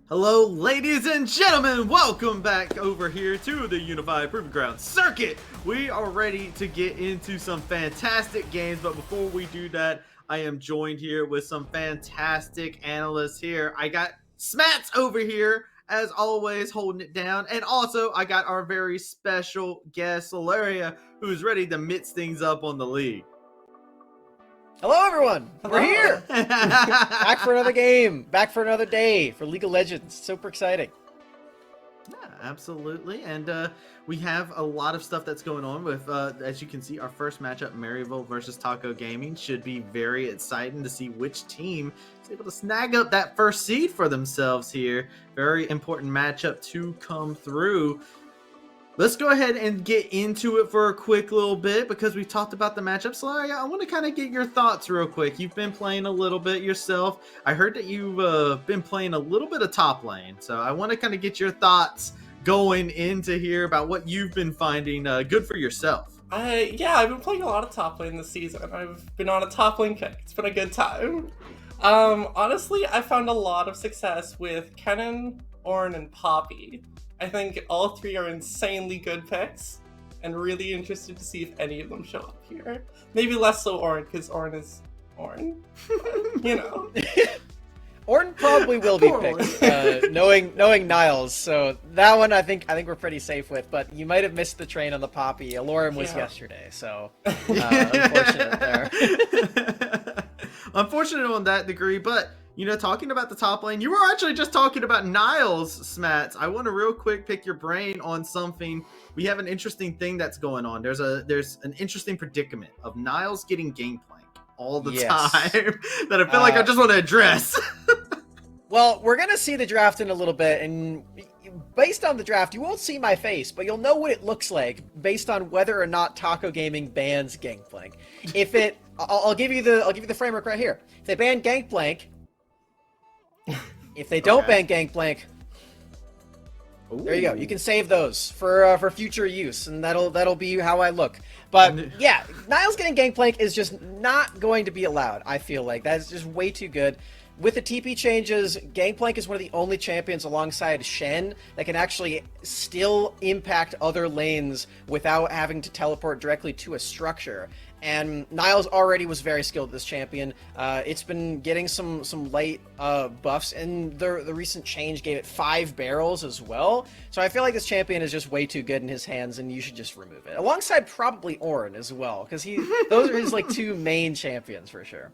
Hello, ladies and gentlemen! Welcome back over here to the Unified Proving Ground Circuit! We are ready to get into some fantastic games, but before we do that, I am joined here with some fantastic analysts here. I got Smats over here, as always, holding it down, and also I got our very special guest, Solaria, who's ready to mix things up on the league. Hello, everyone. Hello. We're here. Back for another game. Back for another day for League of Legends. Super exciting. Yeah, absolutely. And we have a lot of stuff that's going on with, as you can see, our first matchup, Maryville versus Taco Gaming, should be very exciting to see which team is able to snag up that first seed for themselves here. Very important matchup to come through. Let's go ahead and get into it for a quick little bit because we talked about the matchup. Solaria, I want to kind of get your thoughts real quick. You've been playing a little bit yourself. I heard that you've been playing a little bit of top lane. So I want to kind of get your thoughts going into here about what you've been finding good for yourself. Yeah, I've been playing a lot of top lane this season. I've been on a top lane kick. It's been a good time. Honestly, I found a lot of success with Kennen, Ornn, and Poppy. I think all three are insanely good picks, and really interested to see if any of them show up here. Maybe less so Ornn, because Ornn is Ornn. But, you know. Ornn probably will be picked, knowing Niles. So that one I think we're pretty safe with. But you might have missed the train on the Poppy. Alorum was yesterday, so unfortunate there. Unfortunate on that degree, but you know, talking about the top lane, you were actually just talking about Niles, Smats. I want to real quick pick your brain on something. We have an interesting thing that's going on. There's an interesting predicament of Niles getting Gangplank all the time that I feel like I just want to address. Well, we're going to see the draft in a little bit, and based on the draft, you won't see my face, but you'll know what it looks like based on whether or not Taco Gaming bans Gangplank. If it, I'll give you the framework right here. If they ban Gangplank, if they don't ban Gangplank, there you go. You can save those for future use, and that'll be how I look. But yeah, Niles getting Gangplank is just not going to be allowed. I feel like that's just way too good. With the TP changes, Gangplank is one of the only champions alongside Shen that can actually still impact other lanes without having to teleport directly to a structure. And Niles already was very skilled at this champion. It's been getting some light buffs, and the recent change gave it 5 barrels as well. So I feel like this champion is just way too good in his hands, and you should just remove it. Alongside probably Ornn as well, because those are his like 2 main champions for sure.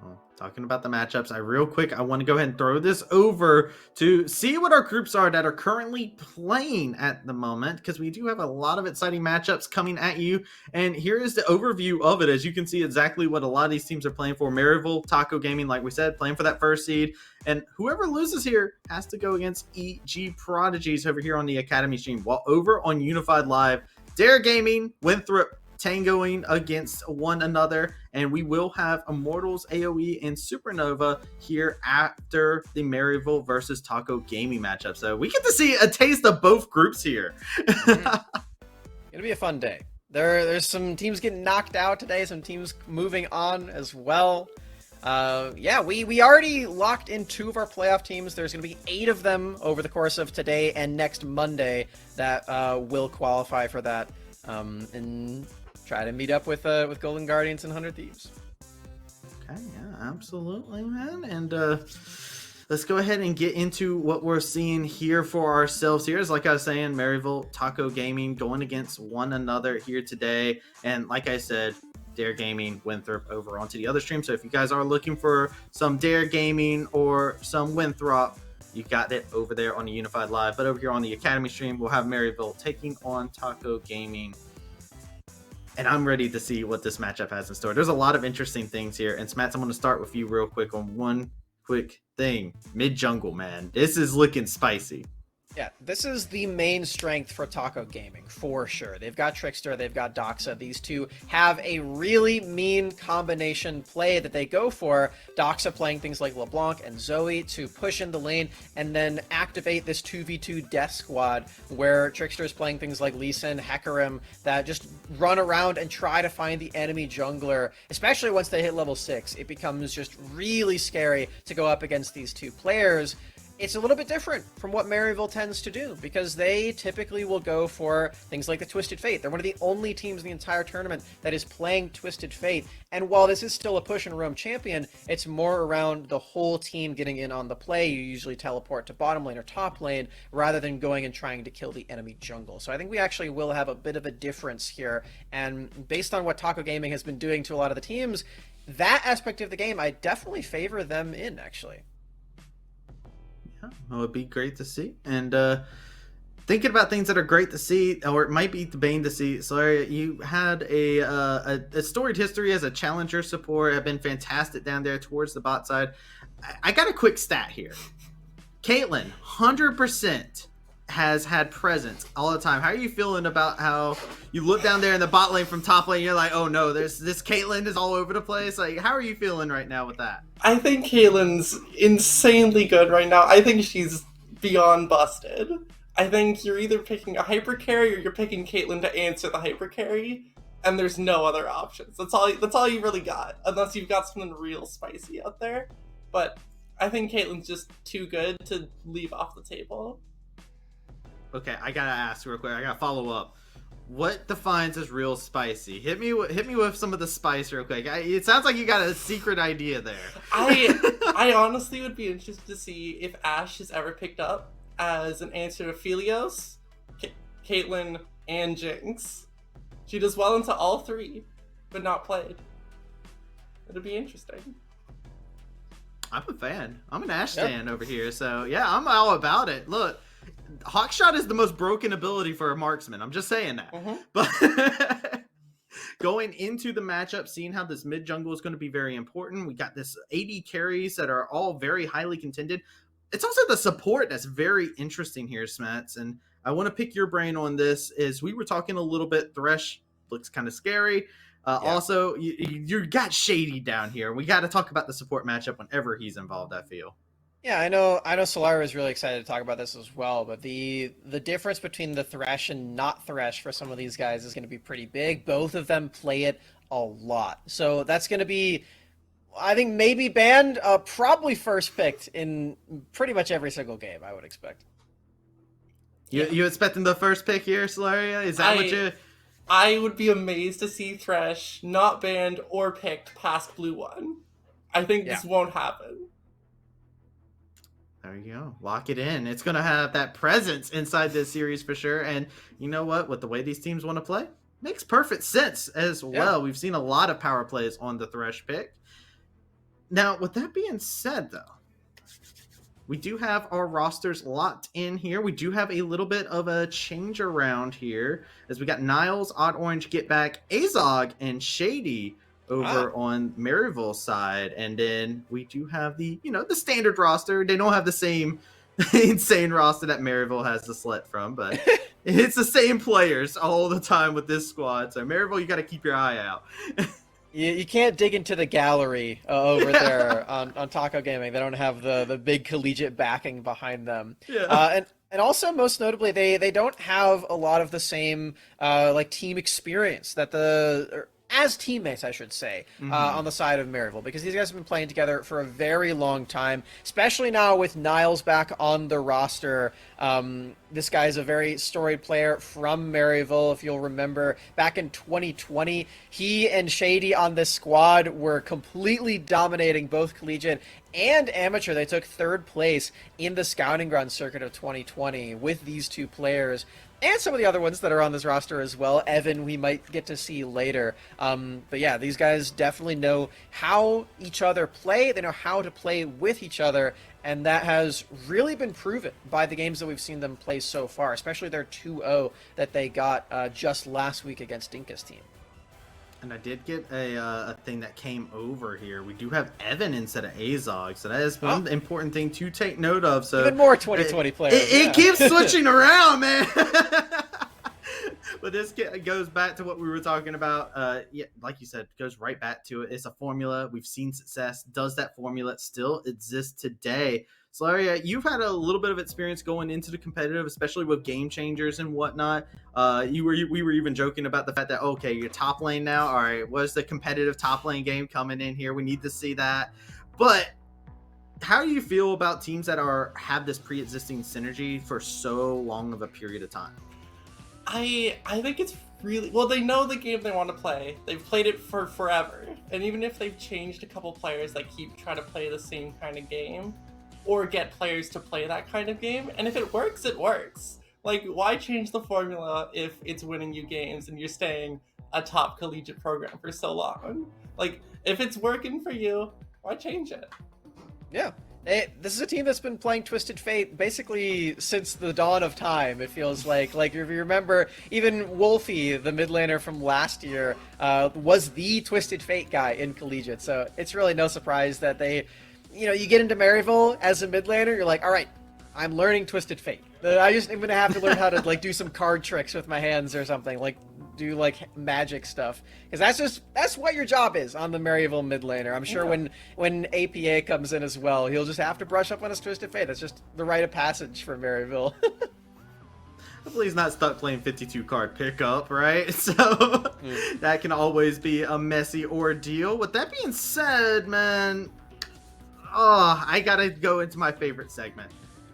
Well, talking about the matchups, I want to go ahead and throw this over to see what our groups are that are currently playing at the moment, because we do have a lot of exciting matchups coming at you. And here is the overview of it. As you can see exactly what a lot of these teams are playing for. Maryville, Taco Gaming, like we said, playing for that first seed. And whoever loses here has to go against EG Prodigies over here on the Academy stream. While over on Unified Live, Dare Gaming, Winthrop, tangoing against one another, and we will have Immortals, AoE, and Supernova here after the Maryville versus Taco Gaming matchup. So we get to see a taste of both groups here. It'll be a fun day. There's some teams getting knocked out today, some teams moving on as well. Yeah, we already locked in 2 of our playoff teams. There's going to be 8 of them over the course of today and next Monday that will qualify for that. And try to meet up with Golden Guardians and 100 Thieves. Okay, yeah, absolutely, man. And let's go ahead and get into what we're seeing here for ourselves. Here is, like I was saying, Maryville, Taco Gaming going against one another here today. And like I said, Dare Gaming, Winthrop over onto the other stream. So if you guys are looking for some Dare Gaming or some Winthrop, you got it over there on the Unified Live. But over here on the Academy stream, we'll have Maryville taking on Taco Gaming. And I'm ready to see what this matchup has in store. There's a lot of interesting things here. And Smats, I'm going to start with you real quick on one quick thing. Mid-jungle, man. This is looking spicy. Yeah, this is the main strength for Taco Gaming, for sure. They've got Trickster, they've got Doxa. These two have a really mean combination play that they go for. Doxa playing things like LeBlanc and Zoe to push in the lane and then activate this 2v2 death squad where Trickster is playing things like Lee Sin, Hecarim that just run around and try to find the enemy jungler, especially once they hit level 6. It becomes just really scary to go up against these two players. it's a little bit different from what Maryville tends to do, because they typically will go for things like the Twisted Fate. They're one of the only teams in the entire tournament that is playing Twisted Fate. And while this is still a push and roam champion, it's more around the whole team getting in on the play. You usually teleport to bottom lane or top lane rather than going and trying to kill the enemy jungle. So I think we actually will have a bit of a difference here. And based on what Taco Gaming has been doing to a lot of the teams, that aspect of the game, I definitely favor them in, actually. Yeah, well, it'd be great to see. And thinking about things that are great to see, or it might be the bane to see. Solaria, you had a storied history as a challenger support. Have been fantastic down there towards the bot side. I got a quick stat here. Caitlyn, 100% has had presence all the time. How are you feeling about how you look down there in the bot lane from top lane? You're like, oh no, this Caitlyn is all over the place. Like, how are you feeling right now with that? I think Caitlyn's insanely good right now. I think she's beyond busted. I think you're either picking a hyper carry or you're picking Caitlyn to answer the hyper carry, and there's no other options. That's all you really got, unless you've got something real spicy out there. But I think Caitlyn's just too good to leave off the table. Okay, I gotta ask real quick. I gotta follow up. What defines as real spicy? Hit me with some of the spice real quick. It sounds like you got a secret idea there. I honestly would be interested to see if Ashe is ever picked up as an answer to Phelios, Caitlyn, and Jinx. She does well into all three, but not played. It'll be interesting. I'm a fan. I'm an Ashe fan over here, so yeah, I'm all about it. Look, Hawkshot is the most broken ability for a marksman. I'm just saying that. Mm-hmm. But going into the matchup, seeing how this mid jungle is going to be very important. We got this AD carries that are all very highly contended. It's also the support that's very interesting here, Smets. And I want to pick your brain on this. Is we were talking a little bit, Thresh looks kind of scary. Also, you got Shady down here. We got to talk about the support matchup whenever he's involved, I feel. Yeah, I know Solaria is really excited to talk about this as well, but the difference between the Thresh and not Thresh for some of these guys is going to be pretty big. Both of them play it a lot. So that's going to be, I think, maybe banned, probably first picked in pretty much every single game, I would expect. You expecting the first pick here, Solaria? Is that what you... I would be amazed to see Thresh not banned or picked past Blue 1. I think this won't happen. There you go. Lock it in. It's going to have that presence inside this series for sure. And you know what? With the way these teams want to play, makes perfect sense as well. We've seen a lot of power plays on the Thresh pick. Now, with that being said, though, we do have our rosters locked in here. We do have a little bit of a change around here as we got Niles, Odd Orange, Get Back, Azog, and Shady over on Maryville's side. And then we do have the standard roster. They don't have the same insane roster that Maryville has to select from, but it's the same players all the time with this squad. So Maryville, you got to keep your eye out. You can't dig into the gallery over there on Taco Gaming. They don't have the big collegiate backing behind them. Yeah. And also, most notably, they don't have a lot of the same team experience that as teammates, I should say, on the side of Maryville, because these guys have been playing together for a very long time, especially now with Niles back on the roster. This guy is a very storied player from Maryville. If you'll remember, back in 2020, he and Shady on this squad were completely dominating both collegiate and amateur. They took third place in the scouting ground circuit of 2020 with these two players. And some of the other ones that are on this roster as well. Evan, we might get to see later. But yeah, these guys definitely know how each other play. They know how to play with each other. And that has really been proven by the games that we've seen them play so far, especially their 2-0 that they got just last week against Dinka's team. And I did get a thing that came over here. We do have Evan instead of Azog, so that is one important thing to take note of. So even more 2020 players. It keeps switching around, man. But this goes back to what we were talking about. Like you said, goes right back to it. It's a formula. We've seen success. Does that formula still exist today? Solaria, you've had a little bit of experience going into the competitive, especially with game changers and whatnot. We were even joking about the fact that, okay, you're top lane now. All right, what's the competitive top lane game coming in here? We need to see that. But how do you feel about teams that have this pre-existing synergy for so long of a period of time? I think it's really well. They know the game they want to play. They've played it for forever, and even if they've changed a couple players, they keep trying to play the same kind of game, or get players to play that kind of game. And if it works, it works. Like, why change the formula if it's winning you games and you're staying a top collegiate program for so long? Like, if it's working for you, why change it? Yeah. This is a team that's been playing Twisted Fate basically since the dawn of time, it feels like. Like, if you remember, even Wolfie, the mid laner from last year, was the Twisted Fate guy in Collegiate. So it's really no surprise that they, you get into Maryville as a mid laner, you're like, all right, I'm learning Twisted Fate. I'm going to have to learn how to, like, do some card tricks with my hands or something. Like, do, like, magic stuff. Because that's what your job is on the Maryville mid laner. I'm sure when APA comes in as well, he'll just have to brush up on his Twisted Fate. That's just the rite of passage for Maryville. Hopefully he's not stuck playing 52 card pickup, right? So that can always be a messy ordeal. With that being said, man, I gotta go into my favorite segment,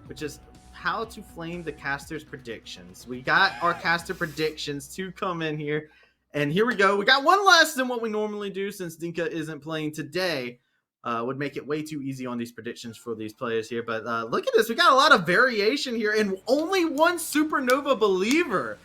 which is how to flame the caster's predictions. We got our caster predictions to come in here, and here we go. We got one less than what we normally do since Dinka isn't playing today. Would make it way too easy on these predictions for these players here, but look at this. We got a lot of variation here, and only one Supernova believer.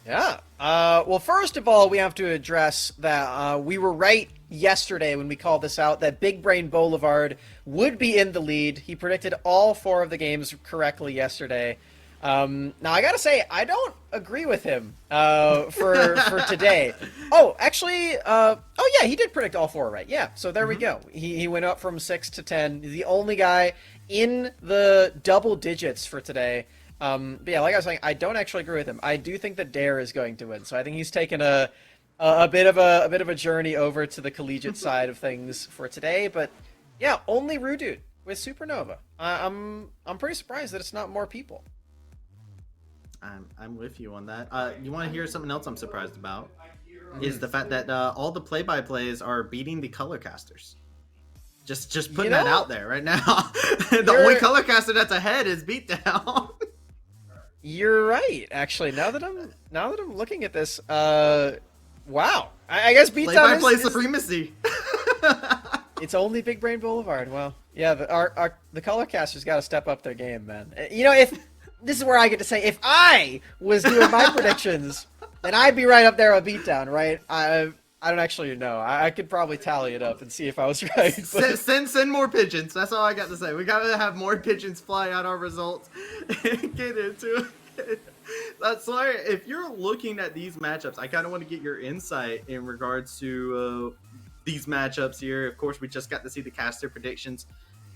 Yeah. Well, first of all, we have to address that we were right yesterday when we called this out, that Big Brain Boulevard would be in the lead. He predicted all 4 of the games correctly yesterday. Now, I gotta say, I don't agree with him for today. Oh, actually, he did predict all 4 right. Yeah, so there we go. He went up from 6 to 10. He's the only guy in the double digits for today. But yeah, like I was saying, I don't actually agree with him. I do think that Dare is going to win, so I think he's taken a bit of a journey over to the collegiate side of things for today. But yeah, only Rudude with Supernova. I'm pretty surprised that it's not more people. I'm with you on that. You want to hear something else I'm surprised about? Is the fact that all the play-by-plays are beating the color casters. Just putting that out there right now. The only color caster that's ahead is Beatdown. You're right, actually. Now that I'm looking at this, wow. I guess Beatdown play supremacy. It's only Big Brain Boulevard. Well, yeah, the color casters got to step up their game, man. If this is where I get to say, if I was doing my predictions, then I'd be right up there with Beatdown, right? I don't actually know. I could probably tally it up and see if I was right. But... Send more pigeons. That's all I got to say. We got to have more pigeons fly out our results and get into it. That's why, if you're looking at these matchups, I kind of want to get your insight in regards to these matchups here. Of course, we just got to see the caster predictions.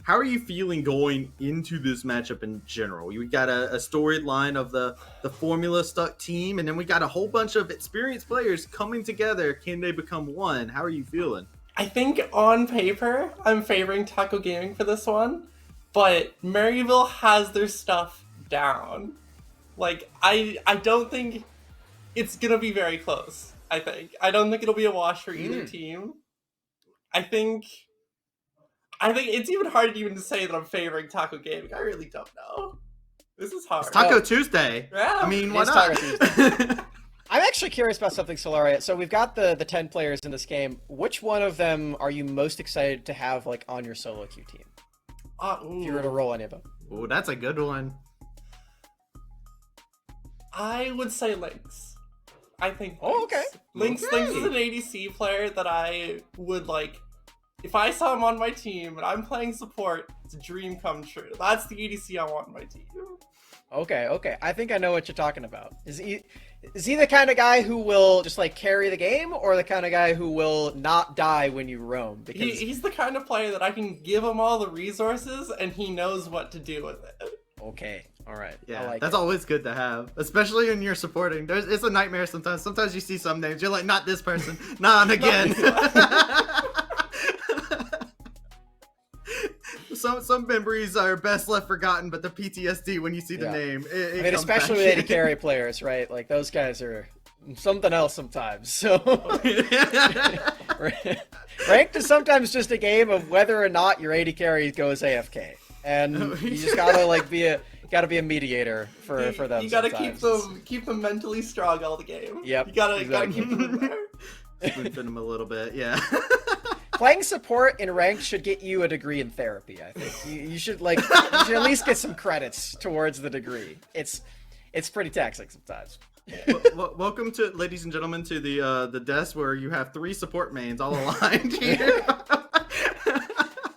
How are you feeling going into this matchup in general? We got a storyline of the formula stuck team, and then we got a whole bunch of experienced players coming together. Can they become one? How are you feeling? I think on paper, I'm favoring Taco Gaming for this one, but Maryville has their stuff down. Like, I don't think it's gonna be very close. I don't think it'll be a wash for either team. I think it's even hard even to say that I'm favoring Taco Gaming. I really don't know. This is hard. It's Taco Tuesday. Yeah. I mean, why not? I'm actually curious about something, Solaria. So we've got the 10 players in this game. Which one of them are you most excited to have, like, on your solo queue team? If you were to roll any of them. Ooh, that's a good one. I would say Lynx. I think. Oh, okay. Lynx is an ADC player that I would like. If I saw him on my team and I'm playing support, it's a dream come true. That's the ADC I want on my team. Okay. I think I know what you're talking about. Is he the kind of guy who will just, like, carry the game, or the kind of guy who will not die when you roam? Because he's the kind of player that I can give him all the resources and he knows what to do with it. Okay. All right. Yeah, that's always good to have, especially when you're supporting. It's a nightmare sometimes. Sometimes you see some names, you're like, not this person, not again. Some memories are best left forgotten, but the PTSD when you see the name, it especially with AD carry players, right? Like, those guys are something else sometimes. So Ranked is sometimes just a game of whether or not your AD carry goes AFK, and you just gotta like be a mediator for them. You gotta sometimes. keep them mentally strong all the game. Yep, You gotta exactly. keep them in there. Spoon them a little bit, yeah. Playing support in ranked should get you a degree in therapy. I think you should at least get some credits towards the degree. It's pretty taxing sometimes. Welcome to, ladies and gentlemen, to the desk where you have 3 support mains all aligned here.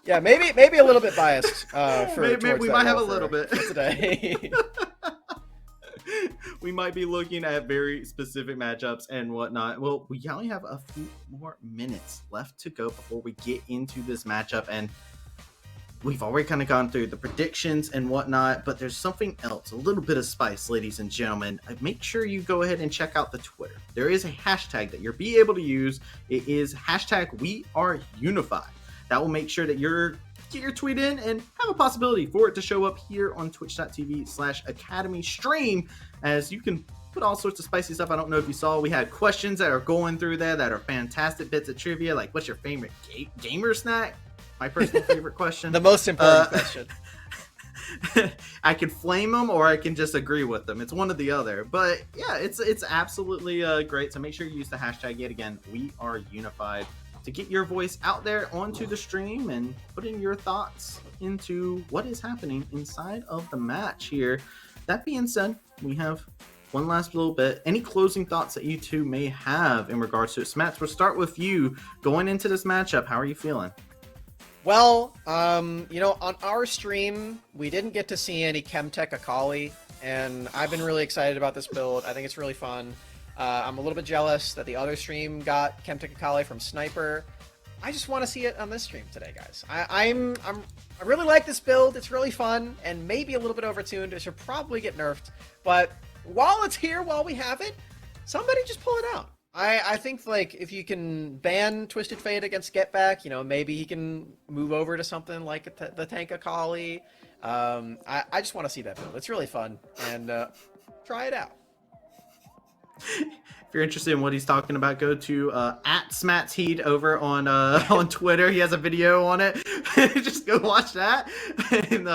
Yeah, maybe a little bit biased. Maybe we might have a little bit today. We might be looking at very specific matchups and whatnot. Well, we only have a few more minutes left to go before we get into this matchup, and we've already kind of gone through the predictions and whatnot, but there's something else, a little bit of spice, ladies and gentlemen. Make sure you go ahead and check out the Twitter. There is a hashtag that you'll be able to use. It is hashtag #WeAreUnified. That will make sure that get your tweet in and have a possibility for it to show up here on twitch.tv/Academy stream, as you can put all sorts of spicy stuff. I don't know if you saw, we had questions that are going through there that are fantastic bits of trivia, like what's your favorite gamer snack? My personal favorite question. The most important question. I can flame them or I can just agree with them. It's one or the other. But yeah, it's absolutely great. So make sure you use the hashtag yet again, #WeAreUnified, to get your voice out there onto the stream and put in your thoughts into what is happening inside of the match here. That being said, we have one last little bit. Any closing thoughts that you two may have in regards to it? Smats, we'll start with you. Going into this matchup, how are you feeling? Well, on our stream, we didn't get to see any Chemtech Akali, and I've been really excited about this build. I think it's really fun. I'm a little bit jealous that the other stream got Chemtech Akali from Sniper. I just want to see it on this stream today, guys. I really like this build. It's really fun and maybe a little bit overtuned. It should probably get nerfed, but while it's here, while we have it, somebody just pull it out. I think like if you can ban Twisted Fate against Get Back, maybe he can move over to something like the Tank Akali. I just want to see that build. It's really fun, and try it out. If you're interested in what he's talking about, go to @SmatsHeed over on Twitter. He has a video on it. Just go watch that and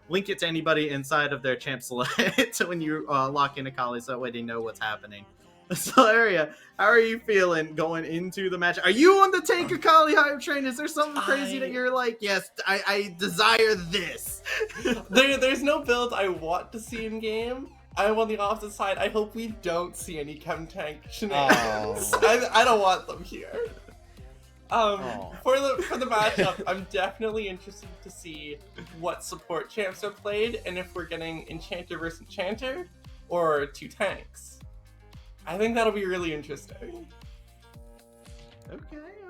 link it to anybody inside of their champ select when you lock in Akali, so that way they know what's happening. Solaria, how are you feeling going into the match? Are you on the Tank Akali hype train? Is there something crazy that you're like, yes, I desire this? There's no build I want to see in game. I'm on the opposite side. I hope we don't see any Chemtank shenanigans. Oh. I don't want them here. For the matchup, I'm definitely interested to see what support champs are played and if we're getting Enchanter versus Enchanter or 2 tanks. I think that'll be really interesting.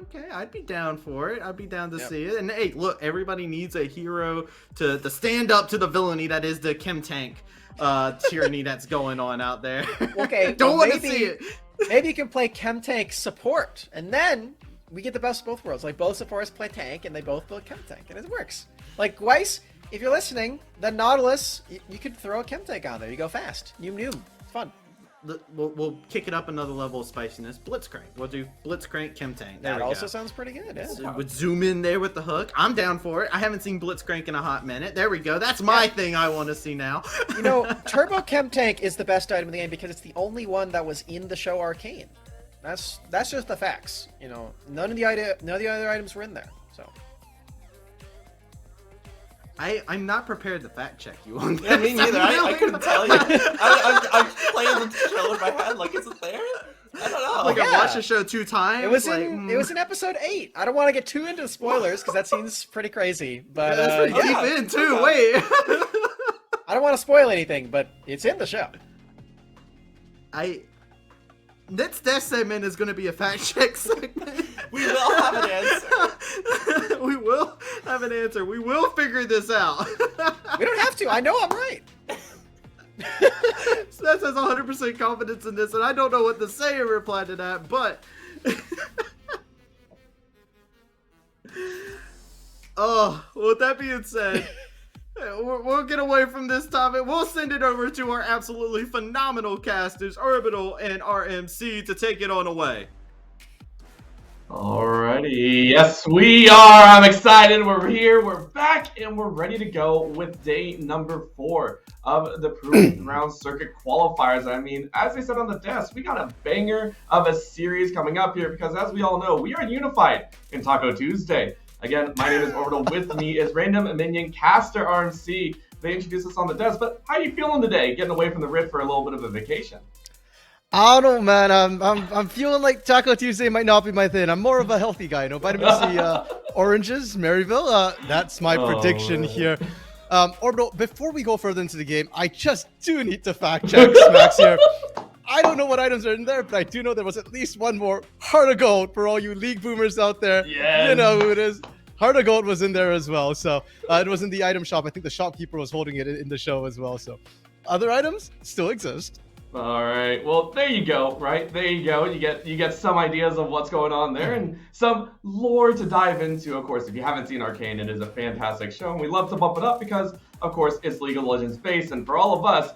Okay, I'd be down for it. I'd be down to see it. And hey, look, everybody needs a hero to stand up to the villainy that is the Chemtank tyranny that's going on out there. Okay, don't want to see it. Maybe you can play Chemtank support, and then we get the best of both worlds. Like, both supporters play tank, and they both build Chemtank, and it works. Like, Weiss, if you're listening, the Nautilus, you could throw a Chemtank on there. You go fast. Noom. It's fun. We'll kick it up another level of spiciness. Blitzcrank. We'll do Blitzcrank Chemtank. That also sounds pretty good. Yeah. So would zoom in there with the hook. I'm down for it. I haven't seen Blitzcrank in a hot minute. There we go. That's my thing I want to see now. Turbo Chemtank is the best item in the game because it's the only one that was in the show Arcane. That's just the facts. None of the other items were in there. So I'm not prepared to fact check you on that. Yeah, me neither. I couldn't tell you. I'm playing the show in my head like, is it there? I don't know. Like, I watched the show 2 times. It was in episode 8. I don't want to get too into spoilers because that seems pretty crazy. But that's pretty deep in too. Wait. I don't want to spoil anything, but it's in the show. This segment is going to be a fact check segment. We will have an answer. We will have an answer. We will figure this out. We don't have to. I know I'm right. So that says 100% confidence in this, and I don't know what to say in reply to that, but... with that being said... We'll get away from this topic. We'll send it over to our absolutely phenomenal casters, Orbital and RMC, to take it on away. Alrighty, yes we are. I'm excited. We're here, we're back, and we're ready to go with day number 4 of the Proving Ground Circuit qualifiers. I mean, as they said on the desk, we got a banger of a series coming up here because, as we all know, we are unified in Taco Tuesday. Again, my name is Orbital. With me is Random Minion Caster RMC. They introduced us on the desk, but how are you feeling today? Getting away from the Rift for a little bit of a vacation. I don't know, man. I'm feeling like Taco Tuesday might not be my thing. I'm more of a healthy guy. No vitamin C, oranges, Maryville. That's my prediction here. Orbital, before we go further into the game, I just do need to fact check Smacks here. I don't know what items are in there, but I do know there was at least one more Heart of Gold for all you League boomers out there. Yes. You know who it is. Heart of Gold was in there as well. So it was in the item shop. I think the shopkeeper was holding it in the show as well. So other items still exist. All right. Well, there you go. Right there you go. You get some ideas of what's going on there and some lore to dive into. Of course, if you haven't seen Arcane, it is a fantastic show, and we love to bump it up because, of course, it's League of Legends based, and for all of us,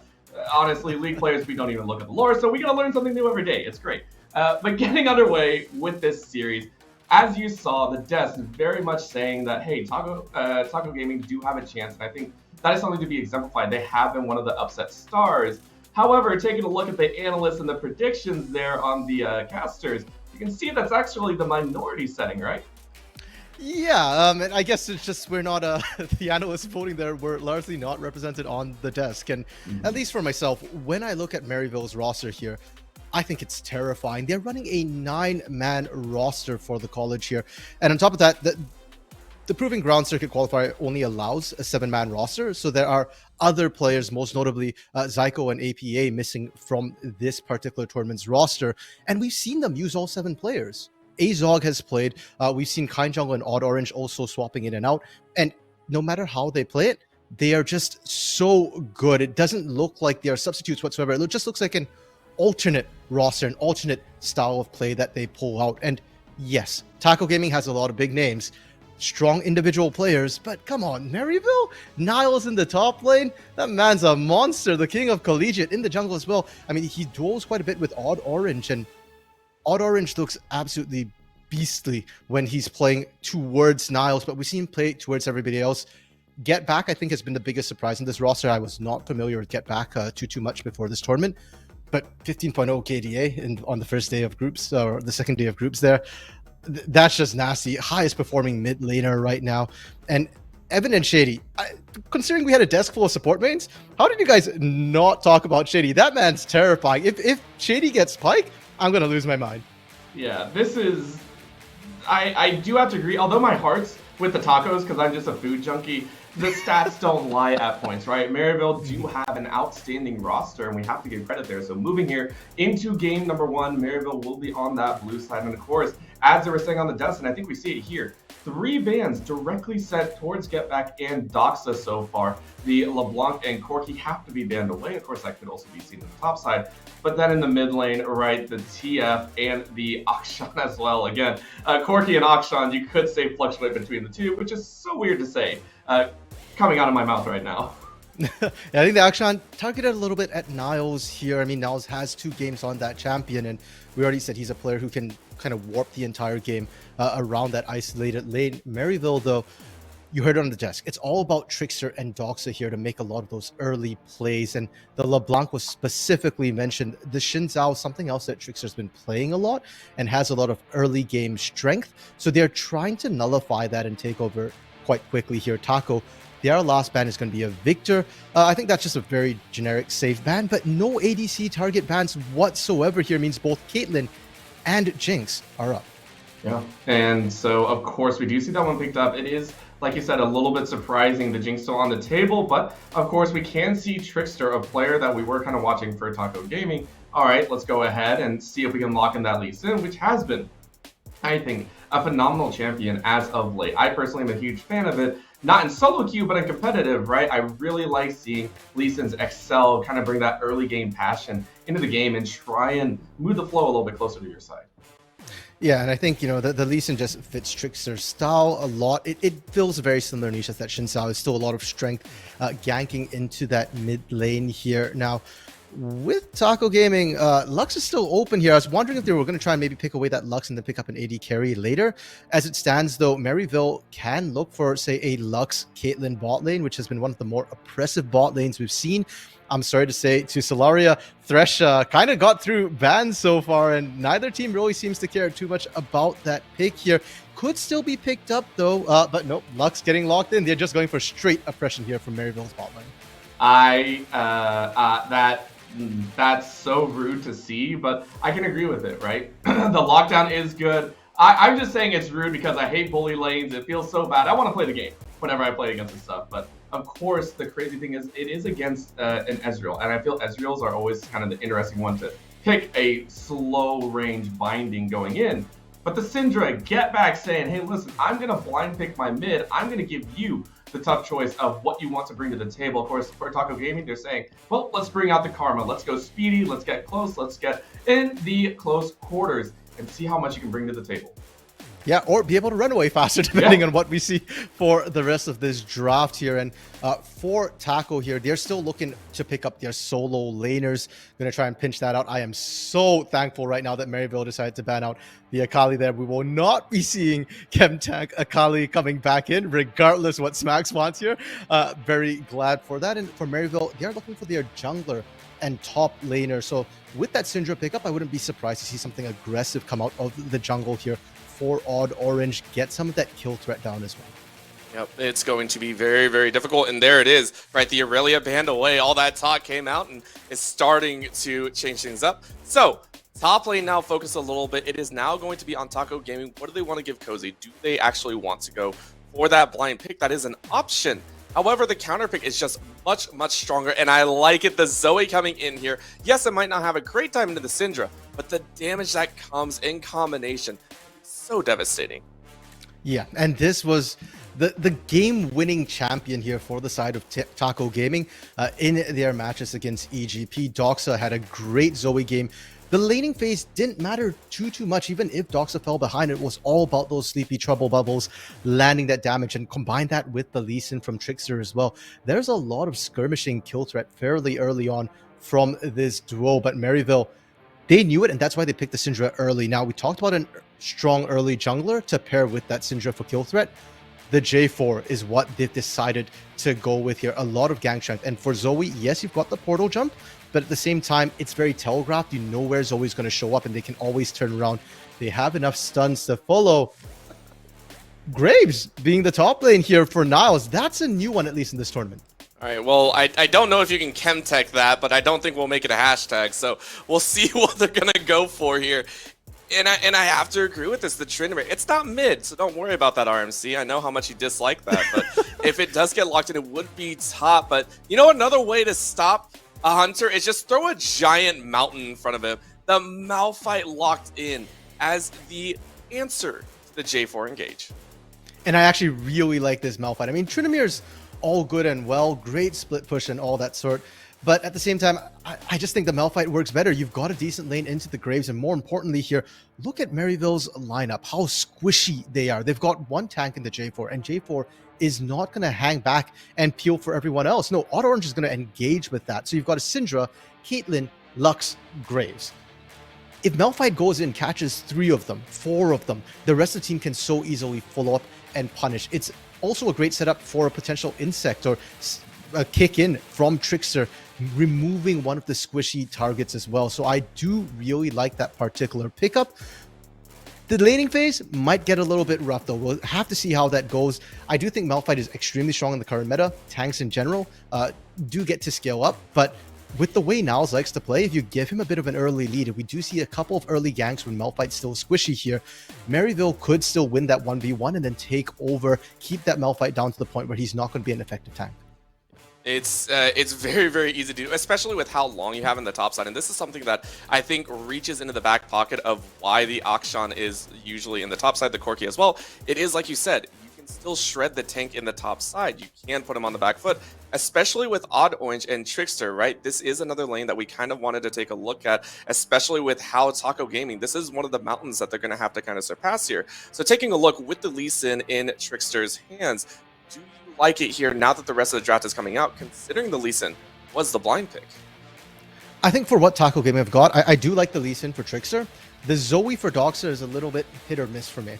honestly, League players, we don't even look at the lore, so we gotta learn something new every day. It's great. But getting underway with this series, as you saw, the desk is very much saying that, hey, Taco Gaming do have a chance, and I think that is something to be exemplified. They have been one of the upset stars. However, taking a look at the analysts and the predictions there on the casters, you can see that's actually the minority setting, right? Yeah, and I guess it's just we're not the analysts voting there. We're largely not represented on the desk, and at least for myself, when I look at Maryville's roster here, I think it's terrifying. They're running a 9-man roster for the college here, and on top of that, the Proving Ground Circuit qualifier only allows a 7-man roster, so there are other players, most notably Zyko and APA, missing from this particular tournament's roster, and we've seen them use all 7 players. Azog has played. We've seen Kind Jungle and Odd Orange also swapping in and out, and no matter how they play it, they are just so good. It doesn't look like they are substitutes whatsoever. It just looks like an alternate roster, an alternate style of play that they pull out. And yes, Taco Gaming has a lot of big names, strong individual players, but come on, Maryville? Niles in the top lane? That man's a monster, the king of collegiate in the jungle as well. I mean, he duels quite a bit with Odd Orange, and Odd Orange looks absolutely beastly when he's playing towards Niles, but we've seen him play towards everybody else. Get Back, I think, has been the biggest surprise in this roster. I was not familiar with Get Back too much before this tournament, but 15.0 KDA on the first day of groups, or the second day of groups there, that's just nasty. Highest performing mid laner right now. And Evan and Shady, considering we had a desk full of support mains, how did you guys not talk about Shady? That man's terrifying. If Shady gets Pike, I'm going to lose my mind. Yeah, this is... I do have to agree, although my heart's with the tacos because I'm just a food junkie, the stats don't lie at points, right? Maryville do have an outstanding roster, and we have to give credit there. So moving here into game number 1, Maryville will be on that blue side. And of course, as they were saying on the desk, and I think we see it here, 3 bans directly set towards Get Back and Doxa so far. The LeBlanc and Corky have to be banned away. Of course, that could also be seen on the top side. But then in the mid lane, right, the TF and the Akshan as well. Again, Corky and Akshan, you could say fluctuate between the two, which is so weird to say. Coming out of my mouth right now. Yeah, I think the Akshan targeted a little bit at Niles here. I mean, Niles has 2 games on that champion, and we already said he's a player who can kind of warp the entire game around that isolated lane. Maryville, though, you heard it on the desk. It's all about Trickster and Doxa here to make a lot of those early plays, and the LeBlanc was specifically mentioned. The Xin Zhao, something else that Trickster's been playing a lot and has a lot of early game strength, so they're trying to nullify that and take over quite quickly here. Taco, their last ban is going to be a Victor. I think that's just a very generic safe ban, but no ADC target bans whatsoever here means both Caitlyn and Jinx are up. Yeah, and so of course we do see that one picked up. It is, like you said, a little bit surprising the Jinx still on the table, but of course we can see Trickster, a player that we were kind of watching for Taco Gaming. All right, let's go ahead and see if we can lock in that Lee Sin, which has been, I think, a phenomenal champion as of late. I personally am a huge fan of it. Not in solo queue, but in competitive, right? I really like seeing Lee Sin's excel, kind of bring that early game passion into the game and try and move the flow a little bit closer to your side. Yeah, and I think, you know, the Lee Sin just fits Trickster's style a lot. It fills a very similar niche as that Xin Zhao. Is still a lot of strength ganking into that mid lane here. Now, With Taco Gaming, Lux is still open here. I was wondering if they were going to try and maybe pick away that Lux and then pick up an AD carry later. As it stands, though, Maryville can look for, say, a Lux Caitlyn bot lane, which has been one of the more oppressive bot lanes we've seen. I'm sorry to say, to Solaria, Thresh kind of got through bans so far, and neither team really seems to care too much about that pick here. Could still be picked up, though, but nope, Lux getting locked in. They're just going for straight oppression here from Maryville's bot lane. That's so rude to see, but I can agree with it, right? The lockdown is good. I'm just saying it's rude because I hate bully lanes. It feels so bad. I want to play the game whenever I play against this stuff, but of course, the crazy thing is it is against an Ezreal, and I feel Ezreals are always kind of the interesting one to pick a slow range binding going in. But the Syndra get back saying, hey, listen, I'm going to blind pick my mid. I'm going to give you the tough choice of what you want to bring to the table. Of course, for Taco Gaming, they're saying, well, let's bring out the Karma. Let's go speedy. Let's get close. Let's get in the close quarters and see how much you can bring to the table. Yeah, or be able to run away faster, depending on what we see for the rest of this draft here. And for Taco here, they're still looking to pick up their solo laners. Going to try and pinch that out. I am so thankful right now that Maryville decided to ban out the Akali there. We will not be seeing Chemtech Akali coming back in, regardless what Smax wants here. Very glad for that. And for Maryville, they're looking for their jungler and top laner. So with that Syndra pickup, I wouldn't be surprised to see something aggressive come out of the jungle here for Odd Orange, get some of that kill threat down as well. Yep, it's going to be very, very difficult, and there it is, right? The Aurelia banned away, all that talk came out and is starting to change things up. So, top lane now focus a little bit. It is now going to be on Taco Gaming. What do they want to give Cozy? Do they actually want to go for that blind pick? That is an option. However, the counter pick is just much, much stronger, and I like it. The Zoe coming in here. Yes, it might not have a great time into the Syndra, but the damage that comes in combination, so devastating. Yeah, and this was the game-winning champion here for the side of Taco Gaming in their matches against EGP. Doxa had a great Zoe game. The laning phase didn't matter too much. Even if Doxa fell behind, it was all about those sleepy trouble bubbles, landing that damage, and combine that with the Lee Sin from Trickster as well. There's a lot of skirmishing kill threat fairly early on from this duo, but Maryville, they knew it, and that's why they picked the Syndra early. Now, we talked about a strong early jungler to pair with that Syndra for kill threat. The J4 is what they've decided to go with here. A lot of gang strength. And for Zoe, yes, you've got the portal jump, but at the same time, it's very telegraphed. You know where Zoe's going to show up, and they can always turn around. They have enough stuns to follow. Graves being the top lane here for Niles. That's a new one, at least in this tournament. All right, well, I don't know if you can chemtech that, but I don't think we'll make it a hashtag, so we'll see what they're going to go for here. And I have to agree with this, the trend rate. It's not mid, so don't worry about that, RMC. I know how much you dislike that, but if it does get locked in, it would be top. But you know, another way to stop a hunter is just throw a giant mountain in front of him. The Malphite locked in as the answer to the J4 engage. And I actually really like this Malphite. I mean, Trinimir's all good and well, great split push and all that sort. But at the same time, I just think the Malphite works better. You've got a decent lane into the Graves, and more importantly here, look at Maryville's lineup, how squishy they are. They've got one tank in the J4, and J4 is not going to hang back and peel for everyone else. No, Odd Orange is going to engage with that. So you've got a Syndra, Caitlyn, Lux, Graves. If Malphite goes in, catches 3 of them, 4 of them, the rest of the team can so easily follow up and punish. It's also a great setup for a potential insect or a kick in from Trickster, removing one of the squishy targets as well. So I do really like that particular pickup. The laning phase might get a little bit rough, though. We'll have to see how that goes. I do think Malphite is extremely strong in the current meta. Tanks in general do get to scale up, but with the way Niles likes to play, if you give him a bit of an early lead, we do see a couple of early ganks when Malphite's still squishy here. Maryville could still win that 1v1 and then take over, keep that Malphite down to the point where he's not going to be an effective tank. It's very, very easy to do, especially with how long you have in the top side. And this is something that I think reaches into the back pocket of why the Akshan is usually in the top side, the Corki as well. It is, like you said, you can still shred the tank in the top side. You can put him on the back foot, especially with Odd Orange and Trickster, right? This is another lane that we kind of wanted to take a look at, especially with how Taco Gaming, this is one of the mountains that they're going to have to kind of surpass here. So taking a look with the Lee Sin in Trickster's hands, do you like it here now that the rest of the draft is coming out, considering the Lee Sin was the blind pick? I think for what Taco Gaming have got, I do like the Lee Sin for Trickster. The Zoe for Doxa is a little bit hit or miss for me.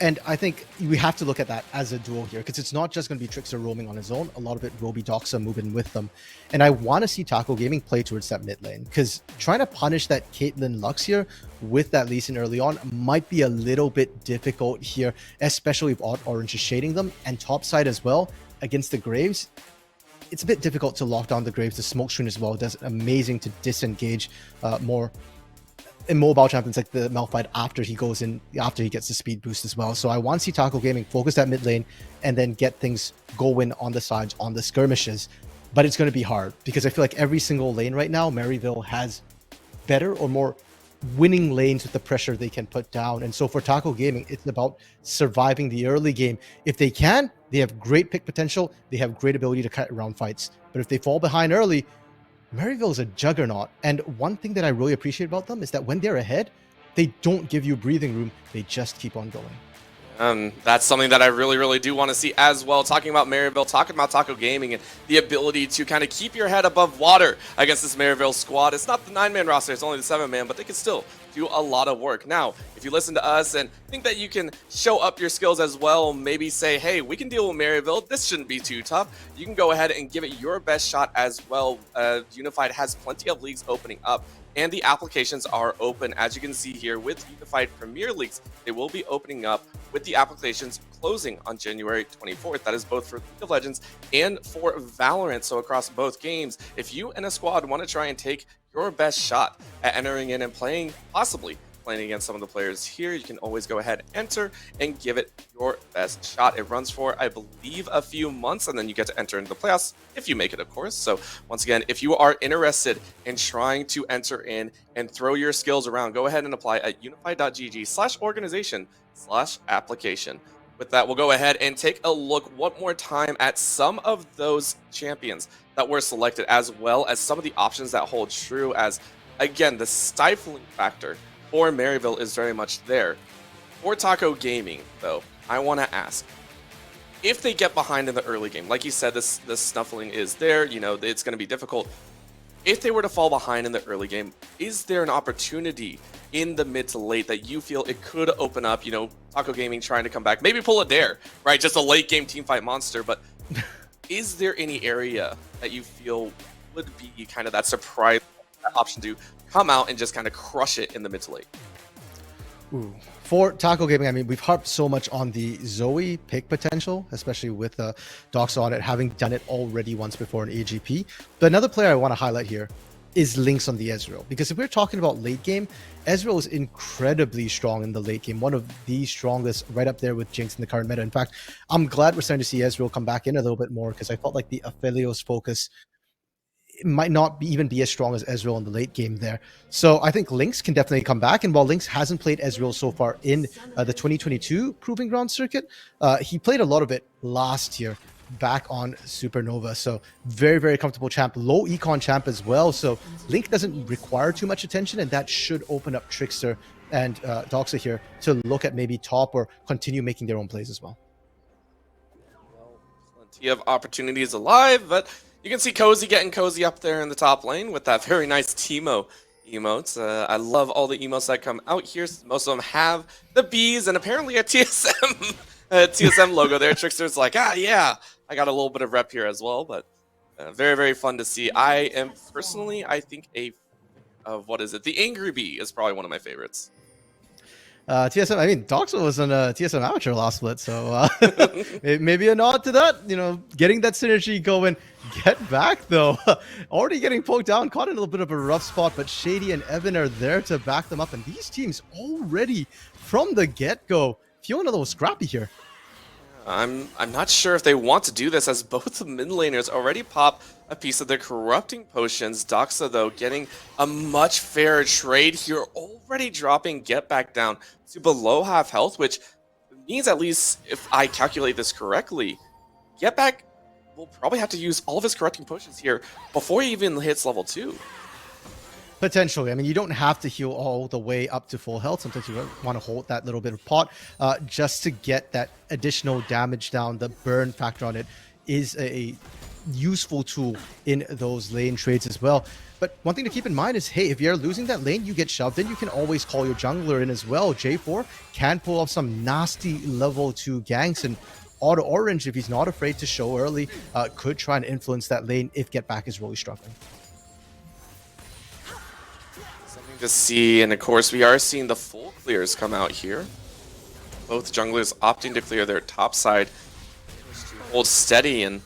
And I think we have to look at that as a duo here, because it's not just going to be Trickster roaming on his own. A lot of it will be Doxa moving with them. And I want to see Taco Gaming play towards that mid lane, because trying to punish that Caitlyn Lux here with that Lee Sin early on might be a little bit difficult here, especially if Orange is shading them. And top side as well, against the Graves, it's a bit difficult to lock down the Graves. The smoke screen as well does amazing to disengage more immobile champions like the Malphite after he goes in, after he gets the speed boost as well. So I want to see Taco Gaming focus that mid lane and then get things going on the sides, on the skirmishes. But it's going to be hard, because I feel like every single lane right now, Maryville has better or more winning lanes with the pressure they can put down. And so for Taco Gaming, it's about surviving the early game. If they can, they have great pick potential. They have great ability to cut around fights. But if they fall behind early, Maryville is a juggernaut. And one thing that I really appreciate about them is that when they're ahead, they don't give you breathing room. They just keep on going. That's something that I really do want to see as well. Talking about Maryville, talking about Taco Gaming, and the ability to kind of keep your head above water against this Maryville squad. It's not the 9-man roster, it's only the 7-man, but they can still do a lot of work. Now, if you listen to us and think that you can show up your skills as well, maybe say, hey, we can deal with Maryville, this shouldn't be too tough, you can go ahead and give it your best shot as well. Unified has plenty of leagues opening up, and the applications are open. As you can see here with Unified Premier Leagues, they will be opening up with the applications closing on January 24th. That is both for League of Legends and for Valorant. So across both games, if you and a squad want to try and take your best shot at entering in and playing, possibly playing against some of the players here, you can always go ahead, enter, and give it your best shot. It runs for, I believe, a few months, and then you get to enter into the playoffs if you make it, of course. So once again, if you are interested in trying to enter in and throw your skills around, go ahead and apply at unified.gg/organization/application. With that, we'll go ahead and take a look one more time at some of those champions that were selected, as well as some of the options that hold true, as, again, the stifling factor for Maryville is very much there. For Taco Gaming, though, I want to ask, if they get behind in the early game, like you said, this snuffling is there, you know, it's going to be difficult. If they were to fall behind in the early game, is there an opportunity in the mid to late that you feel it could open up, you know, Taco Gaming trying to come back, maybe pull a dare, right? Just a late game team fight monster, but is there any area that you feel would be kind of that surprise option to come out and just kind of crush it in the mid to late? Ooh. For Taco Gaming, I mean, we've harped so much on the Zoe pick potential, especially with Doxa on it, having done it already once before in AGP. But another player I want to highlight here is Lynx on the Ezreal. Because if we're talking about late game, Ezreal is incredibly strong in the late game. One of the strongest, right up there with Jinx in the current meta. In fact, I'm glad we're starting to see Ezreal come back in a little bit more, because I felt like the Aphelios focus might not even be as strong as Ezreal in the late game there. So I think Lynx can definitely come back. And while Lynx hasn't played Ezreal so far in the 2022 Proving Ground circuit, he played a lot of it last year back on Supernova. So very comfortable champ, low econ champ as well. So Link doesn't require too much attention, and that should open up Trickster and Doxa here to look at maybe top or continue making their own plays as well. Plenty of opportunities alive, but you can see Cozy getting cozy up there in the top lane with that very nice Teemo emotes. I love all the emotes that come out here. Most of them have the bees and apparently a TSM TSM logo there. Trickster's like, yeah, I got a little bit of rep here as well, but very fun to see. I am personally, I think what is it? The Angry Bee is probably one of my favorites. TSM, I mean, Doxa was on a TSM Amateur last split, so maybe a nod to that, you know, getting that synergy going. Get back, though. Already getting poked down, caught in a little bit of a rough spot, but Shady and Evan are there to back them up, and these teams already, from the get-go, feeling a little scrappy here. I'm not sure if they want to do this, as both the mid laners already pop a piece of their corrupting potions. Doxa, though, getting a much fairer trade here, already dropping Get Back down to below half health, which means, at least if I calculate this correctly, Get Back will probably have to use all of his corrupting potions here before he even hits level 2. Potentially. I mean, you don't have to heal all the way up to full health. Sometimes you want to hold that little bit of pot just to get that additional damage down. The burn factor on it is a useful tool in those lane trades as well. But one thing to keep in mind is, hey, if you're losing that lane, you get shoved in, you can always call your jungler in as well. J4 can pull off some nasty level 2 ganks, and Auto Orange, if he's not afraid to show early, could try and influence that lane if Get Back is really struggling. Something to see, and of course we are seeing the full clears come out here. Both junglers opting to clear their top side. Hold steady, and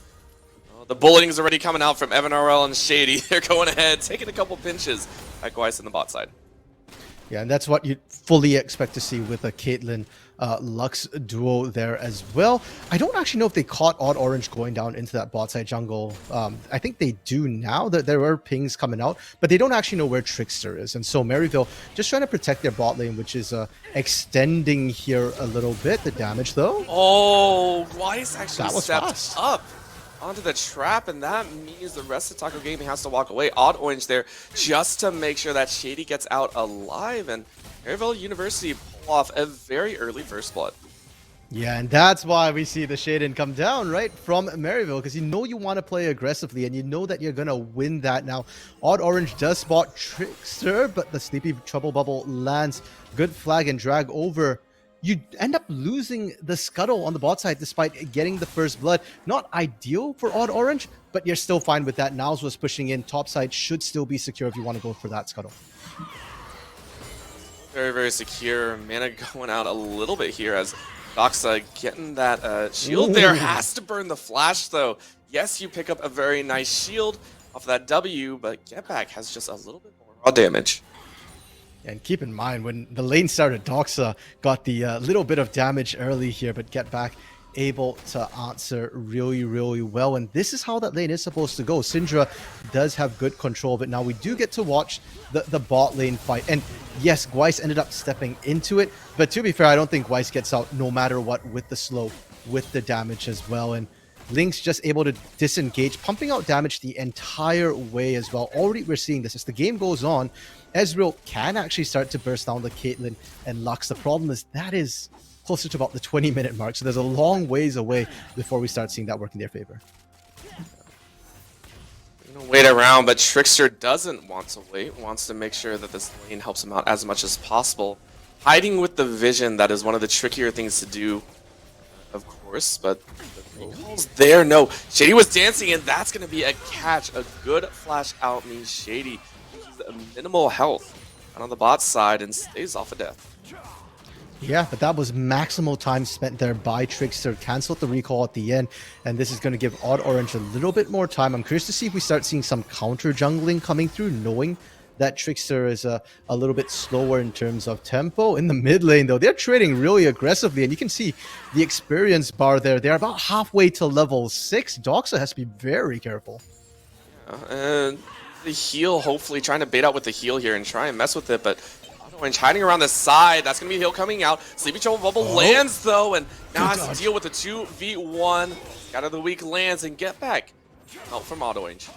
the bullying is already coming out from Evan RL and Shady. They're going ahead, taking a couple pinches at Gweiss in the bot side. Yeah, and that's what you'd fully expect to see with a Caitlyn Lux duo there as well. I don't actually know if they caught Odd Orange going down into that bot side jungle. I think they do now. There are pings coming out, but they don't actually know where Trickster is. And so Maryville just trying to protect their bot lane, which is extending here a little bit. The damage, though. Oh, Gweiss actually That was stepped fast. up onto the trap, and that means the rest of Taco Gaming has to walk away. Odd Orange there just to make sure that Shady gets out alive, and Maryville University pull off a very early first blood. Yeah, and that's why we see the Shaden come down, right, from Maryville, because you know you want to play aggressively, and you know that you're going to win that now. Odd Orange does spot Trickster, but the Sleepy Trouble Bubble lands. Good flag and drag over. You end up losing the Scuttle on the bot side despite getting the first blood. Not ideal for Odd Orange, but you're still fine with that. Niles was pushing in. Top side should still be secure if you want to go for that Scuttle. Very, very secure. Mana going out a little bit here as Doxa getting that shield there. Has to burn the flash, though. Yes, you pick up a very nice shield off of that W, but Get Back has just a little bit more raw damage. And keep in mind, when the lane started, Doxa got the little bit of damage early here, but Get Back able to answer really, really well. And this is how that lane is supposed to go. Syndra does have good control of it. Now, we do get to watch the bot lane fight. And yes, Gweiss ended up stepping into it. But to be fair, I don't think Gweiss gets out no matter what with the slow, with the damage as well. And Link's just able to disengage, pumping out damage the entire way as well. Already we're seeing this. As the game goes on, Ezreal can actually start to burst down the Caitlyn and Lux. The problem is that is closer to about the 20-minute mark, so there's a long ways away before we start seeing that work in their favor. Gonna wait around, but Trickster doesn't want to wait, wants to make sure that this lane helps him out as much as possible. Hiding with the vision, that is one of the trickier things to do, of course, but the recall's there. No, Shady was dancing, and that's going to be a catch. A good flash out means Shady uses minimal health on the bot side and stays off of death. Yeah, but that was maximal time spent there by Trickster. Cancelled the recall at the end, and this is going to give Odd Orange a little bit more time. I'm curious to see if we start seeing some counter jungling coming through, knowing that Trickster is a little bit slower in terms of tempo. In the mid lane, though, they're trading really aggressively, and you can see the experience bar there. They're about halfway to level 6. Doxa has to be very careful. And the heal, hopefully trying to bait out with the heal here and try and mess with it, but Orange hiding around the side. That's going to be a heal coming out. Sleepy Trouble Bubble lands, though, and now has to deal with the 2v1. Out of the weak lands and Get Back. Help from Odd Orange.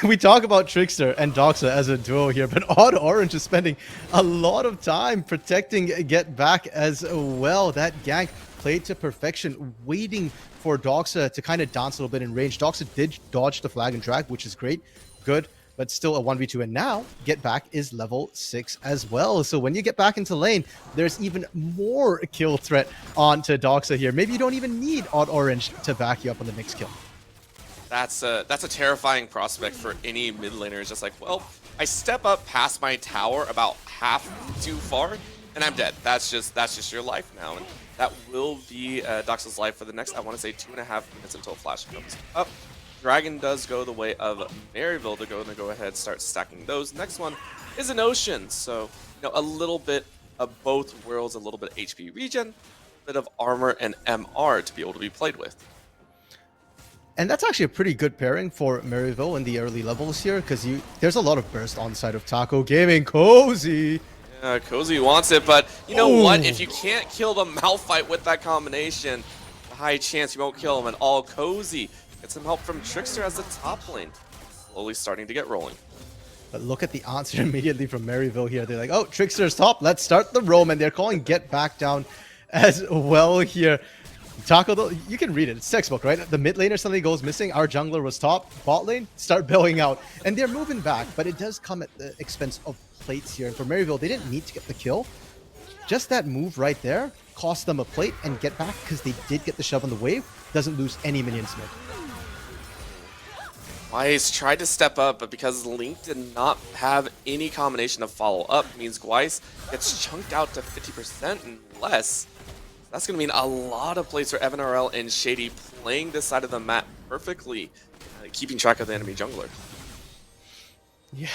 We talk about Trickster and Doxa as a duo here, but Odd Orange is spending a lot of time protecting Get Back as well. That gank played to perfection, waiting for Doxa to kind of dance a little bit in range. Doxa did dodge the flag and drag, which is great. Good. But still a 1v2, and now Get Back is level 6 as well. So when you get back into lane, there's even more kill threat onto Doxa here. Maybe you don't even need Odd Orange to back you up on the next kill. That's a terrifying prospect for any mid laner. It's just like, well, I step up past my tower about half too far, and I'm dead. That's just your life now, and that will be Doxa's life for the next, I want to say, 2.5 minutes until Flash comes up. Dragon does go the way of Maryville to go ahead, start stacking those. Next one is an Ocean, so a little bit of both worlds, a little bit of HP regen, a bit of armor and MR to be able to be played with. And that's actually a pretty good pairing for Maryville in the early levels here, because there's a lot of burst on the side of Taco Gaming. Cozy! Yeah, Cozy wants it, but you know what? If you can't kill the Malphite with that combination, a high chance you won't kill him, and all Cozy gets some help from Trickster as the top lane slowly starting to get rolling. But look at the answer immediately from Maryville here. They're like, oh, Trickster's top, let's start the roam, and they're calling Get Back down as well here. Taco, though, you can read it. It's textbook, right? The mid laner suddenly goes missing. Our jungler was top. Bot lane, start bailing out. And they're moving back, but it does come at the expense of plates here. And for Maryville, they didn't need to get the kill. Just that move right there cost them a plate and get back because they did get the shove on the wave. Doesn't lose any minions mid. Gweiss tried to step up, but because Link did not have any combination of follow-up, means Gweiss gets chunked out to 50% and less. That's going to mean a lot of plays for Evan RL and Shady playing this side of the map perfectly, keeping track of the enemy jungler. Yeah,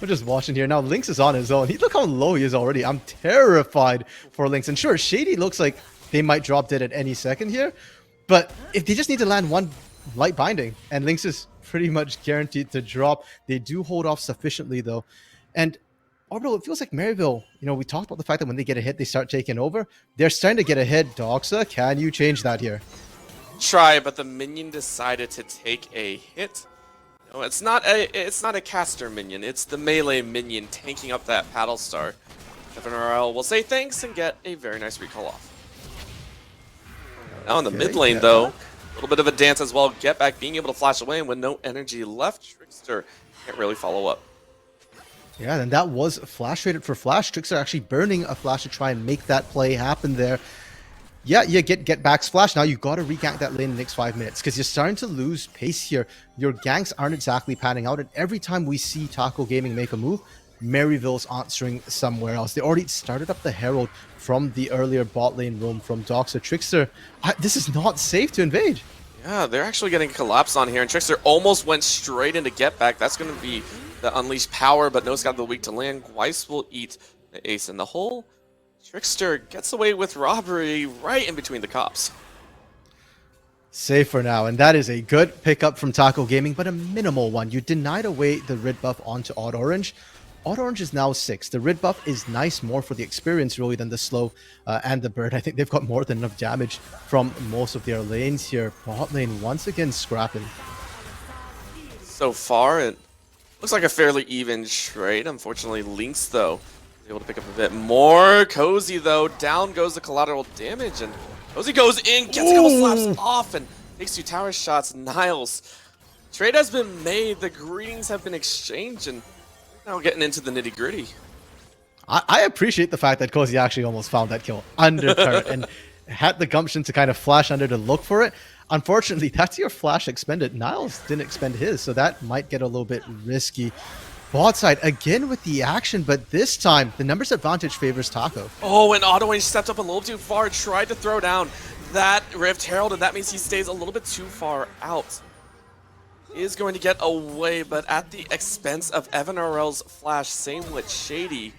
I'm just watching here now. Lynx is on his own. Look how low he is already. I'm terrified for Lynx. And sure, Shady looks like they might drop dead at any second here, but if they just need to land one light binding, and Lynx is pretty much guaranteed to drop. They do hold off sufficiently though. And Orbital, it feels like Maryville, we talked about the fact that when they get a hit, they start taking over. They're starting to get ahead. Doxa, can you change that here? Try, but the minion decided to take a hit. No, it's not a caster minion. It's the melee minion tanking up that paddle star. Evan RL will say thanks and get a very nice recall off. Now in the mid lane though, a little bit of a dance as well. Get back, being able to flash away, and with no energy left, Trickster can't really follow up. Yeah, and that was flash rated for flash. Trickster actually burning a flash to try and make that play happen there. Yeah, you get back's flash. Now you got to regank that lane in the next 5 minutes because you're starting to lose pace here. Your ganks aren't exactly panning out, and every time we see Taco Gaming make a move, Maryville's answering somewhere else. They already started up the Herald from the earlier bot lane roam from Doxa. Trickster, this is not safe to invade. Yeah, they're actually getting collapsed on here, and Trickster almost went straight into get back. That's going to be the unleashed power, but knows got the weak to land. Gweiss will eat the ace in the hole. Trickster gets away with robbery right in between the cops. Safe for now, and that is a good pickup from Taco Gaming, but a minimal one. You denied away the red buff onto Odd Orange. Odd Orange is now 6. The red buff is nice more for the experience really than the slow and the bird. I think they've got more than enough damage from most of their lanes here. Bot lane once again scrapping. So far, it looks like a fairly even trade. Unfortunately, Lynx, though, is able to pick up a bit more. Cozy, though, down goes the collateral damage, and Cozy goes in, gets a couple slaps off, and takes 2 tower shots. Niles. Trade has been made, the greetings have been exchanged, and now we're getting into the nitty-gritty. I appreciate the fact that Cozy actually almost found that kill under turret and had the gumption to kind of flash under to look for it. Unfortunately, that's your flash expended. Niles didn't expend his, so that might get a little bit risky. Bot side, again with the action, but this time, the numbers advantage favors Taco. Oh, and Auto Range stepped up a little too far, tried to throw down that Rift Herald, and that means he stays a little bit too far out. He is going to get away, but at the expense of Evan RL's flash. Same with Shady.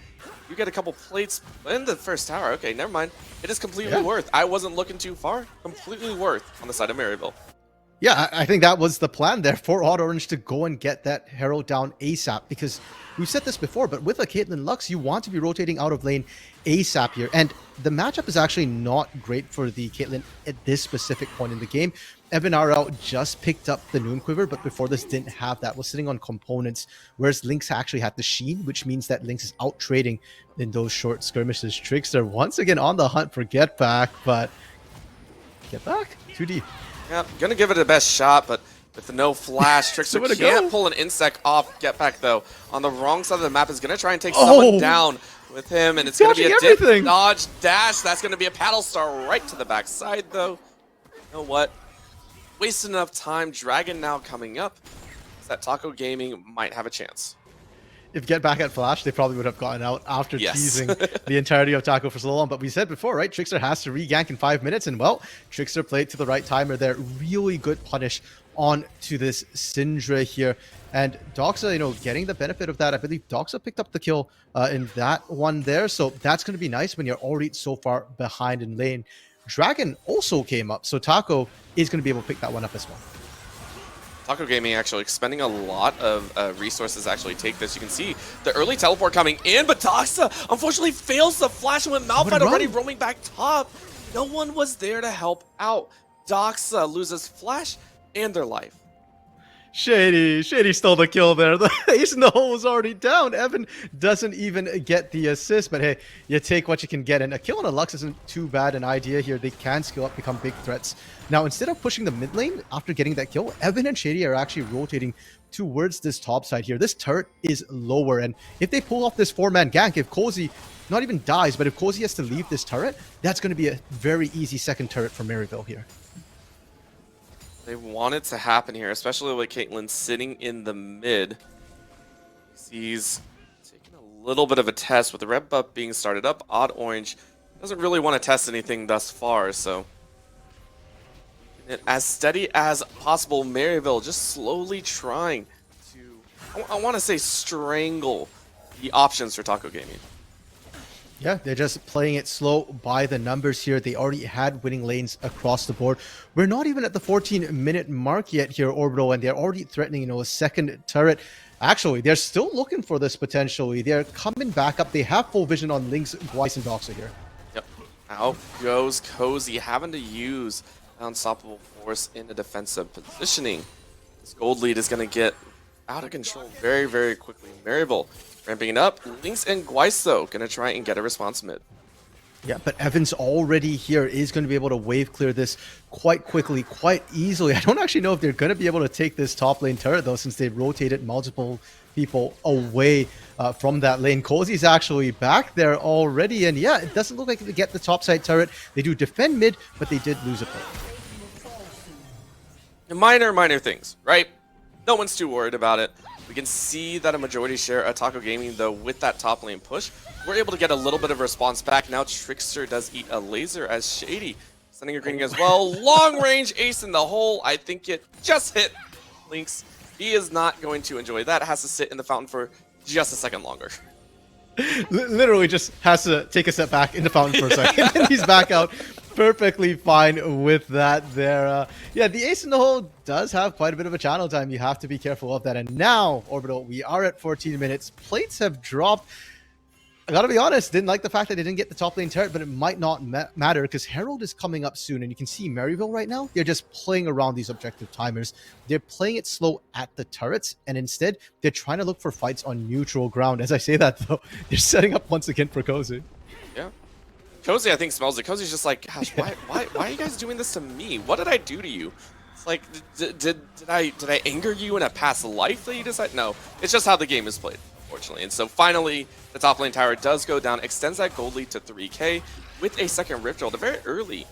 You get a couple plates in the first tower. Okay, never mind. It is completely worth. I wasn't looking too far. Completely worth on the side of Maryville. Yeah, I think that was the plan there for Odd Orange to go and get that Herald down ASAP, because we've said this before, but with a Caitlyn Lux, you want to be rotating out of lane ASAP here. And the matchup is actually not great for the Caitlyn at this specific point in the game. Evan RL just picked up the Noon Quiver, but before this didn't have that, was sitting on components, whereas Lynx actually had the Sheen, which means that Lynx is out trading in those short skirmishes. Trickster once again on the hunt for Get Back, but Get Back? 2D. Yeah, gonna give it a best shot, but with the no flash, Trickster can't pull an insect off. Get Back, though, on the wrong side of the map, is gonna try and take someone down with him, and it's gonna be a dip, dodge, dash. That's gonna be a paddle star right to the backside, though. You know what? Wasted enough time. Dragon now coming up. That Taco Gaming might have a chance. If Get Back at Flash, they probably would have gotten out after teasing the entirety of Taco for so long. But we said before, right? Trickster has to re-gank in 5 minutes. And, well, Trickster played to the right timer there. Really good punish on to this Syndra here. And Doxa, getting the benefit of that. I believe Doxa picked up the kill in that one there. So that's going to be nice when you're already so far behind in lane. Dragon also came up. So Taco is going to be able to pick that one up as well. Taco Gaming actually expending a lot of resources to actually take this. You can see the early teleport coming in, but Doxa unfortunately fails the flash, and with Malphite already roaming back top, no one was there to help out. Doxa loses flash and their life. Shady stole the kill there. The ace in the hole was already down. Evan doesn't even get the assist, but hey, you take what you can get. And a kill on a Lux isn't too bad an idea here. They can skill up, become big threats. Now, instead of pushing the mid lane after getting that kill, Evan and Shady are actually rotating towards this top side here. This turret is lower, and if they pull off this 4-man gank, if Cozy not even dies, but if Cozy has to leave this turret, that's going to be a very easy second turret for Maryville here. They want it to happen here, especially with Caitlyn sitting in the mid. He's taking a little bit of a test with the red buff being started up. Odd Orange doesn't really want to test anything thus far, so as steady as possible. Maryville just slowly trying to, I want to say, strangle the options for Taco Gaming. Yeah, they're just playing it slow by the numbers here. They already had winning lanes across the board. We're not even at the 14-minute mark yet here, Orbital, and they're already threatening, a second turret. Actually, they're still looking for this potentially. They're coming back up. They have full vision on Lynx, Gweiss, and Doxa here. Yep. Out goes Cozy, having to use Unstoppable Force in the defensive positioning. This gold lead is going to get out of control very, very quickly. Maryville ramping it up. Lynx and Gweiss, though, going to try and get a response mid. Yeah, but Evans already here is going to be able to wave clear this quite quickly, quite easily. I don't actually know if they're going to be able to take this top lane turret, though, since they've rotated multiple people away from that lane. Cozy's actually back there already, and yeah, it doesn't look like they get the top side turret. They do defend mid, but they did lose a play. Minor things, right? No one's too worried about it. We can see that a majority share of Taco Gaming, though, with that top lane push. We're able to get a little bit of response back. Now Trickster does eat a laser as Shady sending a green as well. Long range ace in the hole. I think it just hit Lynx. He is not going to enjoy that. Has to sit in the fountain for just a second longer. Literally just has to take a step back in the fountain for a second, and he's back out perfectly fine with that there. Yeah, the ace in the hole does have quite a bit of a channel time. You have to be careful of that. And now, Orbital, we are at 14 minutes. Plates have dropped. I gotta be honest, didn't like the fact that they didn't get the top lane turret, but it might not matter because Herald is coming up soon, and you can see Maryville right now, they're just playing around these objective timers. They're playing it slow at the turrets, and instead, they're trying to look for fights on neutral ground. As I say that, though, they're setting up once again for Cozy. Yeah. Cozy, I think, smells it. Cozy's just like, gosh, why are you guys doing this to me? What did I do to you? It's like, did I anger you in a past life that you decide? No, it's just how the game is played, unfortunately. And so finally, the top lane tower does go down, extends that gold lead to 3K with a second Rift Herald, a very early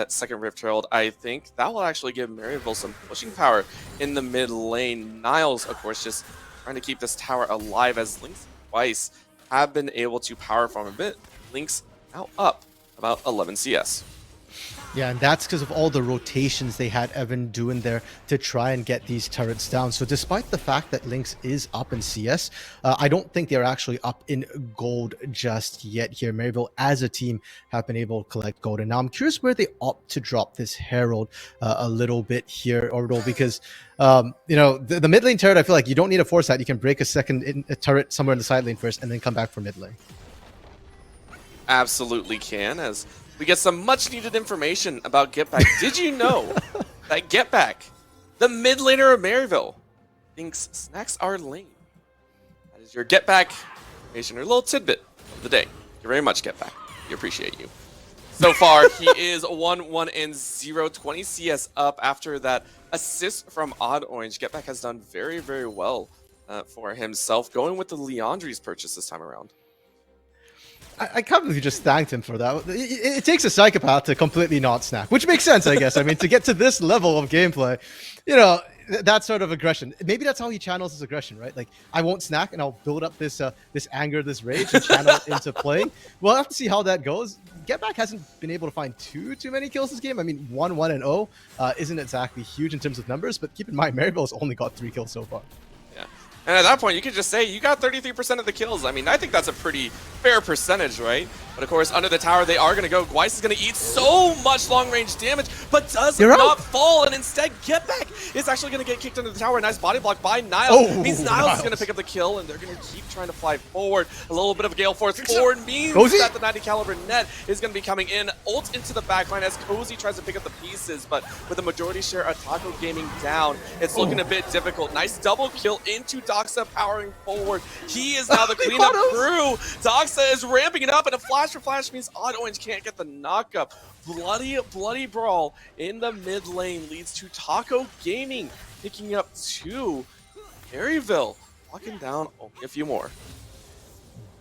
second Rift Herald. I think that will actually give Maryville some pushing power in the mid lane. Niles, of course, just trying to keep this tower alive as Lynx twice have been able to power farm a bit. Lynx now up about 11 CS. Yeah, and that's because of all the rotations they had Evan doing there to try and get these turrets down. So despite the fact that Lynx is up in CS, I don't think they're actually up in gold just yet here. Maryville, as a team, have been able to collect gold. And now I'm curious where they opt to drop this Herald a little bit here, Orbital, because the mid lane turret, I feel like you don't need a force that. You can break a second a turret somewhere in the side lane first and then come back for mid lane. Absolutely can, as we get some much needed information about Get Back. Did you know that Get Back, the mid laner of Maryville, thinks snacks are lame? That is your Get Back information, or little tidbit of the day. Thank you very much, Get Back. We appreciate you. So far, he is 1-1-0, 20 CS up after that assist from Odd Orange. Get Back has done very, very well for himself, going with the Leandri's purchase this time around. I can't believe you just thanked him for that. It takes a psychopath to completely not snack, which makes sense, I guess. I mean, to get to this level of gameplay, that sort of aggression. Maybe that's how he channels his aggression, right? Like, I won't snack, and I'll build up this anger, this rage, and channel it into playing. We'll have to see how that goes. Get Back hasn't been able to find too many kills this game. I mean, 1-1-0 isn't exactly huge in terms of numbers, but keep in mind, Maryville's only got 3 kills so far. And at that point, you could just say you got 33% of the kills. I mean, I think that's a pretty fair percentage, right? But of course, under the tower, they are going to go. Gweiss is going to eat so much long-range damage, but does They're not out. fall, and instead, Get Back is actually going to get kicked under the tower. Nice body block by Niles. Oh, Means Niles is going to Niles. pick up the kill, and they're going to keep trying to fly forward. A little bit of a gale force forward means Cozy? that the 90 caliber net is going to be coming in. Ult into the backline as Cozy tries to pick up the pieces, but with the majority share of Taco Gaming down, it's looking a bit difficult. Nice double kill into Doxa powering forward. He is now the They cleanup got us. crew. Doxa is ramping it up, and a flash for flash means Odd Orange can't get the knockup. Bloody brawl in the mid lane leads to Taco Gaming picking up 2. Maryville locking down only a few more.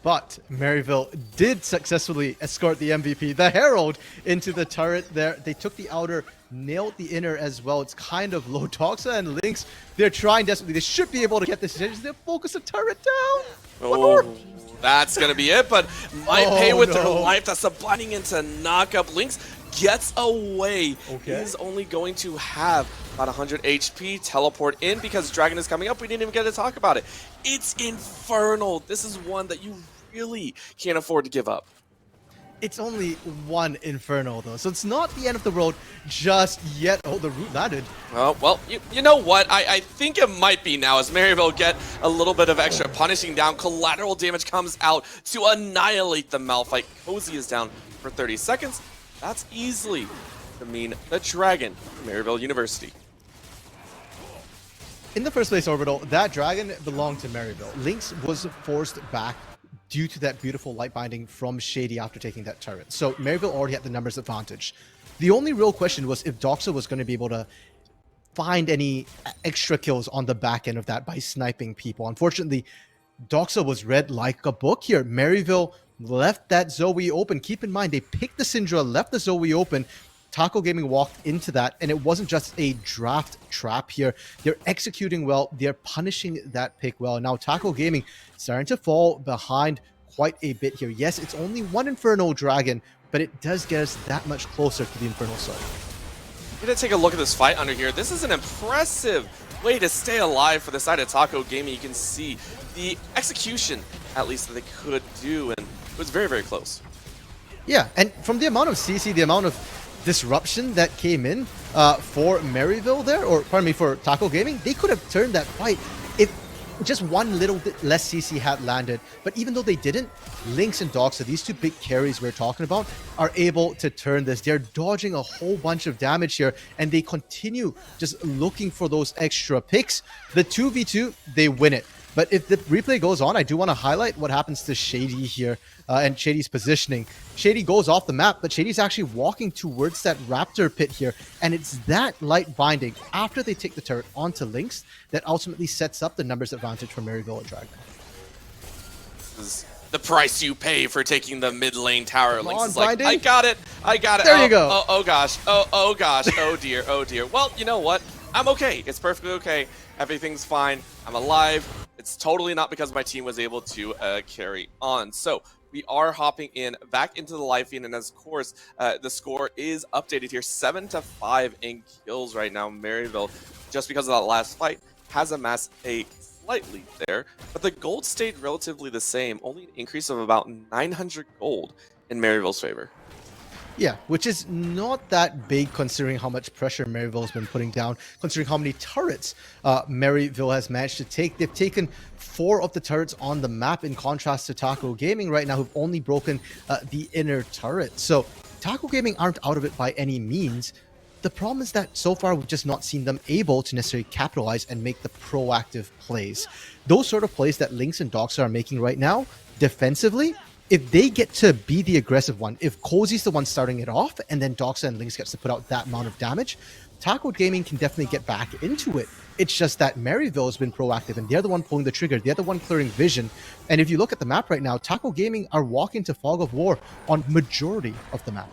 But Maryville did successfully escort the MVP, the Herald, into the turret there. They took the outer, nailed the inner as well. It's kind of low. Doxa and Lynx, they're trying desperately. They should be able to get this. They'll focus the turret down. One more. That's going to be it, but might pay Oh, with their no. life. That's blinding into knockup. Lynx gets away. Okay. He's only going to have about 100 HP. Teleport in because Dragon is coming up. We didn't even get to talk about it. It's Infernal. This is one that you really can't afford to give up. It's only one Inferno, though, so it's not the end of the road just yet. Oh, the root landed. Oh, well, you know what? I think it might be now as Maryville get a little bit of extra punishing down. Collateral damage comes out to annihilate the Malphite. Cozy is down for 30 seconds. That's easily to mean the Dragon from Maryville University. In the first place, Orbital, that dragon belonged to Maryville. Lynx was forced back due to that beautiful light binding from Shady after taking that turret. So Maryville already had the numbers advantage. The only real question was if Doxa was going to be able to find any extra kills on the back end of that by sniping people. Unfortunately, Doxa was read like a book here. Maryville left that Zoe open. Keep in mind, they picked the Syndra, left the Zoe open. Taco Gaming walked into that, and it wasn't just a draft trap here. They're executing well. They're punishing that pick well. Now, Taco Gaming starting to fall behind quite a bit here. Yes, it's only one Inferno Dragon, but it does get us that much closer to the Infernal Soul. We're going to take a look at this fight under here. This is an impressive way to stay alive for the side of Taco Gaming. You can see the execution, at least, that they could do, and it was very, very close. Yeah, and from the amount of CC, the amount of disruption that came in for Maryville there, or pardon me, for Taco Gaming, they could have turned that fight if just one little bit less CC had landed. But even though they didn't, Lynx and Doxa, these two big carries we're talking about, are able to turn this. They're dodging a whole bunch of damage here, and they continue just looking for those extra picks. The 2v2, they win it. But if the replay goes on, I do want to highlight what happens to Shady here and Shady's positioning. Shady goes off the map, but Shady's actually walking towards that Raptor pit here. And it's that light binding after they take the turret onto Lynx that ultimately sets up the numbers advantage for Maryville and Dragon. This is the price you pay for taking the mid lane tower. Lynx on, is like, Blinding. I got it. There you go. Oh gosh. Oh gosh. Oh dear. Oh dear. Well, you know what? I'm okay. It's perfectly okay. Everything's fine. I'm alive. It's totally not because my team was able to carry on. So we are hopping in back into the live feed, and of course, the score is updated here, 7-5 in kills right now. Maryville, just because of that last fight, has amassed a slight lead there, but the gold stayed relatively the same, only an increase of about 900 gold in Maryville's favor. Yeah, which is not that big considering how much pressure Maryville has been putting down, considering how many turrets Maryville has managed to take. They've taken 4 of the turrets on the map in contrast to Taco Gaming right now, who've only broken the inner turret. So Taco Gaming aren't out of it by any means. The problem is that so far we've just not seen them able to necessarily capitalize and make the proactive plays. Those sort of plays that Lynx and Doxa are making right now, defensively, if they get to be the aggressive one, if Cozy's the one starting it off, and then Doxa and Lynx gets to put out that amount of damage, Taco Gaming can definitely get back into it. It's just that Maryville has been proactive, and they're the one pulling the trigger. They're the one clearing vision. And if you look at the map right now, Taco Gaming are walking to Fog of War on majority of the map.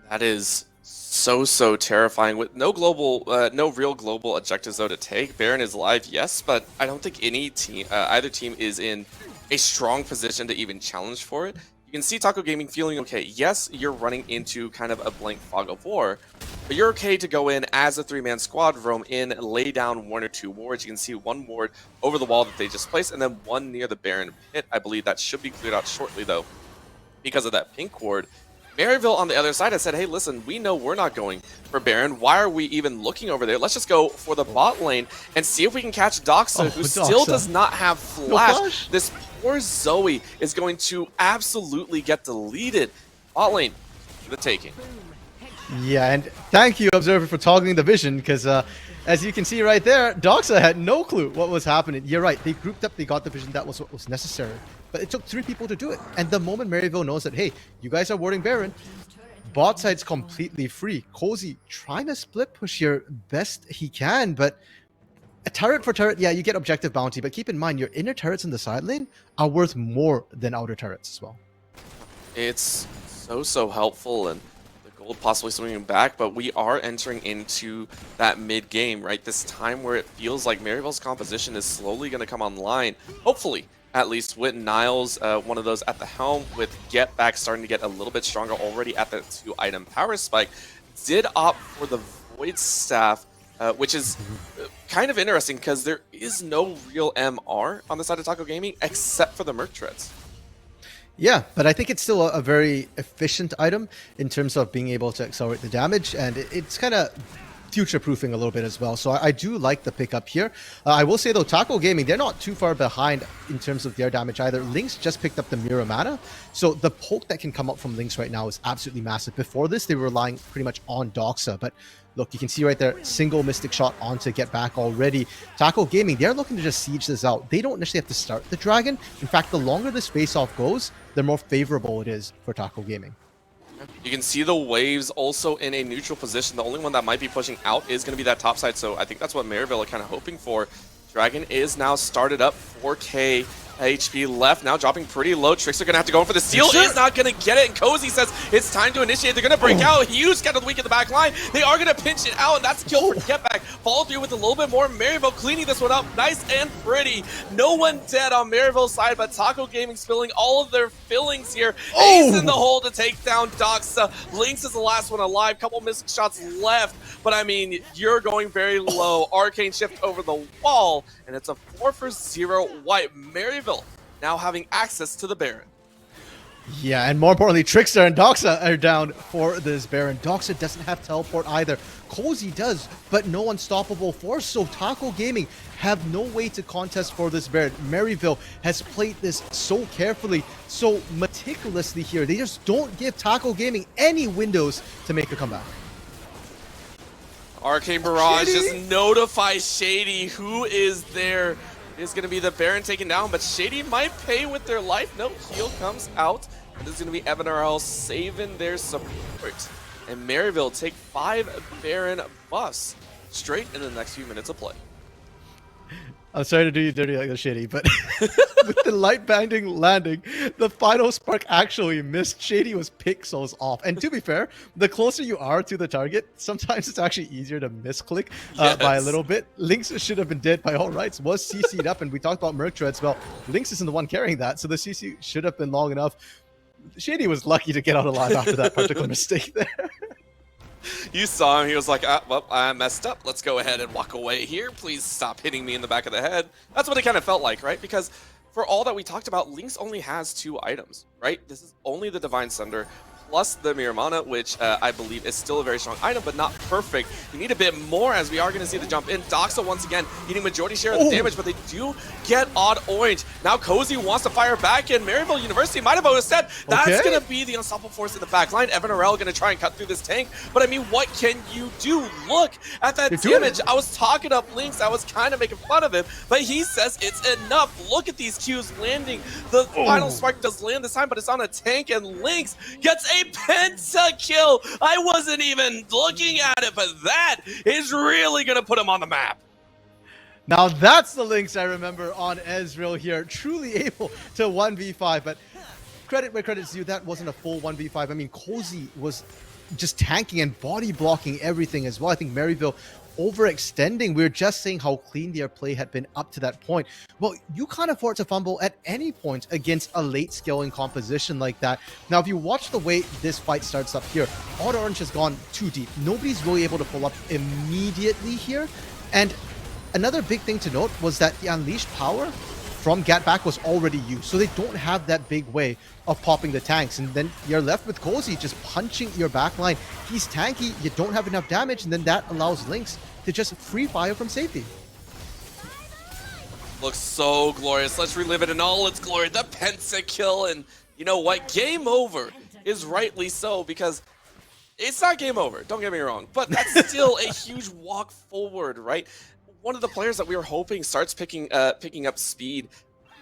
That is so terrifying with no real global objectives though to take. Baron is live, yes, but I don't think any team, either team is in a strong position to even challenge for it. you can see Taco Gaming feeling okay. Yes, you're running into kind of a blank fog of war, but you're okay to go in as a 3-man squad, roam in, lay down 1 or 2 wards. You can see 1 ward over the wall that they just placed, and then 1 near the Baron pit. I believe that should be cleared out shortly, though, because of that pink ward. Maryville on the other side has said, hey, listen, we know we're not going for Baron. Why are we even looking over there? Let's just go for the bot lane and see if we can catch Doxa, who still does not have flash. This poor Zoe is going to absolutely get deleted. Bot lane, the taking. Yeah, and thank you, Observer, for toggling the vision, because as you can see right there, Doxa had no clue what was happening. You're right, they grouped up, they got the vision, that was what was necessary. But it took 3 people to do it. And the moment Maryville knows that, hey, you guys are warding Baron, bot side's completely free. Cozy trying to split push here best he can, but a turret for turret, yeah, you get objective bounty, but keep in mind, your inner turrets in the side lane are worth more than outer turrets as well. It's so helpful, and the gold possibly swinging back, but we are entering into that mid game, right? This time where it feels like Maryville's composition is slowly going to come online, hopefully, at least with Niles, one of those at the helm, with Get Back starting to get a little bit stronger already at the 2-item power spike, did opt for the Void Staff, which is kind of interesting because there is no real MR on the side of Taco Gaming except for the Merc Treads. Yeah, but I think it's still a very efficient item in terms of being able to accelerate the damage, and it's kind of future-proofing a little bit as well. So I do like the pickup here. I will say, though, Taco Gaming, they're not too far behind in terms of their damage either. Lynx just picked up the Mirror Mana, so the poke that can come up from Lynx right now is absolutely massive. Before this, they were relying pretty much on Doxa, but look, you can see right there, single Mystic Shot on to Get Back already. Taco Gaming, they're looking to just siege this out. They don't necessarily have to start the Dragon. In fact, the longer this face-off goes, the more favorable it is for Taco Gaming. You can see the waves also in a neutral position. The only one that might be pushing out is going to be that top side, so I think that's what Maryville are kind of hoping for. Dragon is now started up, 4k HP left, now dropping pretty low. Tricks are going to have to go in for the steal. Is not going to get it, and Cozy says it's time to initiate. They're going to break out. Huge get of the weak in the back line. They are going to pinch it out, and that's a kill for Get Back. Follow through with a little bit more. Maryville cleaning this one up nice and pretty. No one dead on Maryville's side, but Taco Gaming spilling all of their fillings here. Ace in the hole to take down Doxa. Lynx is the last one alive. Couple missing shots left, but I mean, you're going very low. Arcane shift over the wall, and it's a 4-for-0 wipe. Maryville now having access to the Baron. Yeah, and more importantly, Trickster and Doxa are down for this Baron. Doxa doesn't have teleport either. Cozy does, but no unstoppable force, so Taco Gaming have no way to contest for this Baron. Maryville has played this so carefully, so meticulously here. They just don't give Taco Gaming any windows to make a comeback. Arcane Barrage just notifies Shady who is there. Is going to be the Baron taken down, but Shady might pay with their life. No, heal comes out, and this is going to be Evan RL saving their support. And Maryville take 5 Baron buffs straight in the next few minutes of play. I'm sorry to do you dirty like the Shady, but with the light banding landing, the final spark actually missed. Shady was pixels off. And to be fair, the closer you are to the target, sometimes it's actually easier to misclick by a little bit. Lynx should have been dead by all rights, was CC'd up, and we talked about Merc Treads. Well, Lynx isn't the one carrying that, so the CC should have been long enough. Shady was lucky to get out alive after that particular mistake there. You saw him, he was like, well, I messed up. Let's go ahead and walk away here. Please stop hitting me in the back of the head. That's what it kind of felt like, right? Because for all that we talked about, Lynx only has 2 items, right? This is only the Divine Sunder plus the Mirror Mana, which I believe is still a very strong item, but not perfect. You need a bit more, as we are going to see the jump in. Doxa once again eating majority share of the damage, but they do get odd orange. Now Cozy wants to fire back in. Maryville University might have always said that's going to be the unstoppable force in the back line. Evan RL going to try and cut through this tank, but I mean, what can you do? Look at that damage. I was talking up Lynx. I was kind of making fun of him, but he says it's enough. Look at these Qs landing. The final spark does land this time, but it's on a tank, and Lynx gets a penta-kill. I wasn't even looking at it, but that is really going to put him on the map. Now that's the Lynx I remember on Ezreal here, truly able to 1v5, but credit where credit's due, that wasn't a full 1v5. I mean, Cozy was just tanking and body blocking everything as well. I think Maryville overextending. We're just saying how clean their play had been up to that point. Well, you can't afford to fumble at any point against a late scaling composition like that. Now, if you watch the way this fight starts up here, Odd Orange has gone too deep. Nobody's really able to pull up immediately here. And another big thing to note was that the unleashed power from Get Back was already used, so they don't have that big way of popping the tanks. And then you're left with Cozy just punching your backline. He's tanky, you don't have enough damage, and then that allows Lynx to just free fire from safety. Looks so glorious. Let's relive it in all its glory. The pentakill, and you know what? Game over is rightly so, because it's not game over, don't get me wrong, but that's still a huge walk forward, right? One of the players that we were hoping starts picking up speed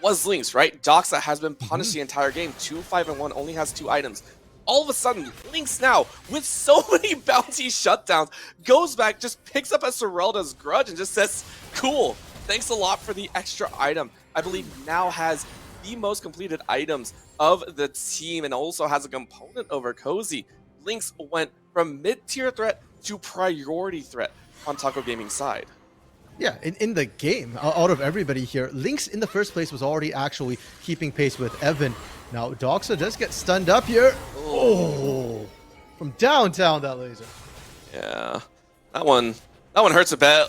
was Lynx, right? Doxa has been punished the entire game. 2-5-1, only has 2 items. All of a sudden, Lynx now, with so many bounty shutdowns, goes back, just picks up a Serelda's Grudge and just says, cool, thanks a lot for the extra item. I believe now has the most completed items of the team and also has a component over Cozy. Lynx went from mid-tier threat to priority threat on Taco Gaming's side. Yeah, in the game, out of everybody here, Lynx in the first place was already actually keeping pace with Evan. Now, Doxa does get stunned up here. Oh, from downtown, that laser. Yeah, that one hurts a bit,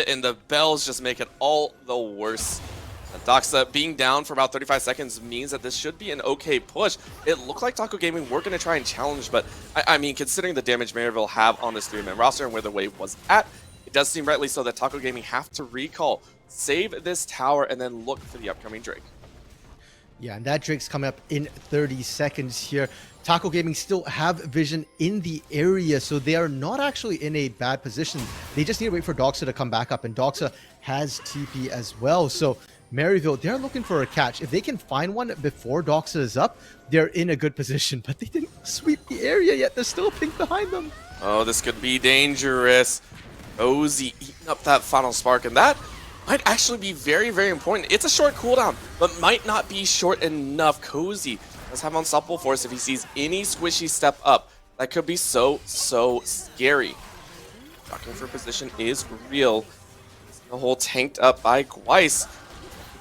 and the bells just make it all the worse. Doxa being down for about 35 seconds means that this should be an okay push. It looked like Taco Gaming were going to try and challenge, but I mean, considering the damage Maryville have on this 3-man roster and where the wave was at, it does seem rightly so that Taco Gaming have to recall, save this tower, and then look for the upcoming Drake. Yeah, and that Drake's coming up in 30 seconds here. Taco Gaming still have vision in the area, so they are not actually in a bad position. They just need to wait for Doxa to come back up, and Doxa has TP as well. So Maryville, they're looking for a catch. If they can find one before Doxa is up, they're in a good position, but they didn't sweep the area yet. There's still a pink behind them. Oh, this could be dangerous. Cozy eating up that final spark, and that might actually be very, very important. It's a short cooldown, but might not be short enough. Cozy does have Unstoppable Force if he sees any squishy step up. That could be so scary. Jockeying for position is real. The whole tanked up by Gweiss.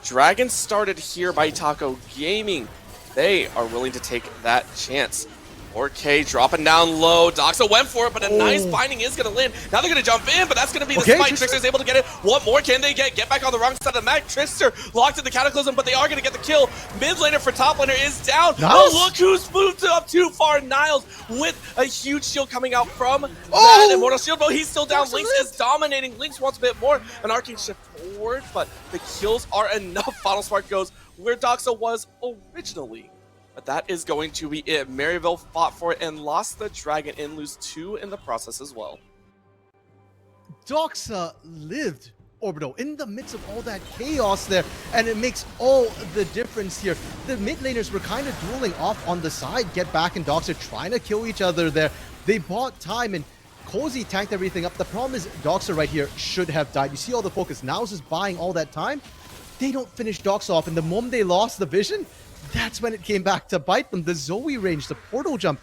Dragon started here by Taco Gaming. They are willing to take that chance. 4K dropping down low. Doxa went for it, but a nice binding is going to land. Now they're going to jump in, but that's going to be the spike. Trickster's able to get it. What more can they get? Get back on the wrong side of the map. Trickster locked in the Cataclysm, but they are going to get the kill. Mid laner for top laner is down. Nice. Oh, look who's moved up too far. Niles with a huge shield coming out from that Immortal Shield, but he's still down. Lynx is dominating. Lynx wants a bit more. An arcane shift forward, but the kills are enough. Final Spark goes where Doxa was originally. But that is going to be it. Maryville fought for it and lost the Dragon and lose 2 in the process as well. Doxa lived, Orbital, in the midst of all that chaos there, and it makes all the difference here. The mid laners were kind of dueling off on the side. Get Back and Doxa trying to kill each other there. They bought time, and Cozy tanked everything up. The problem is Doxa right here should have died. You see all the focus. Now is just buying all that time. They don't finish Doxa off, and the moment they lost the vision, that's when it came back to bite them. The Zoe range, the portal jump,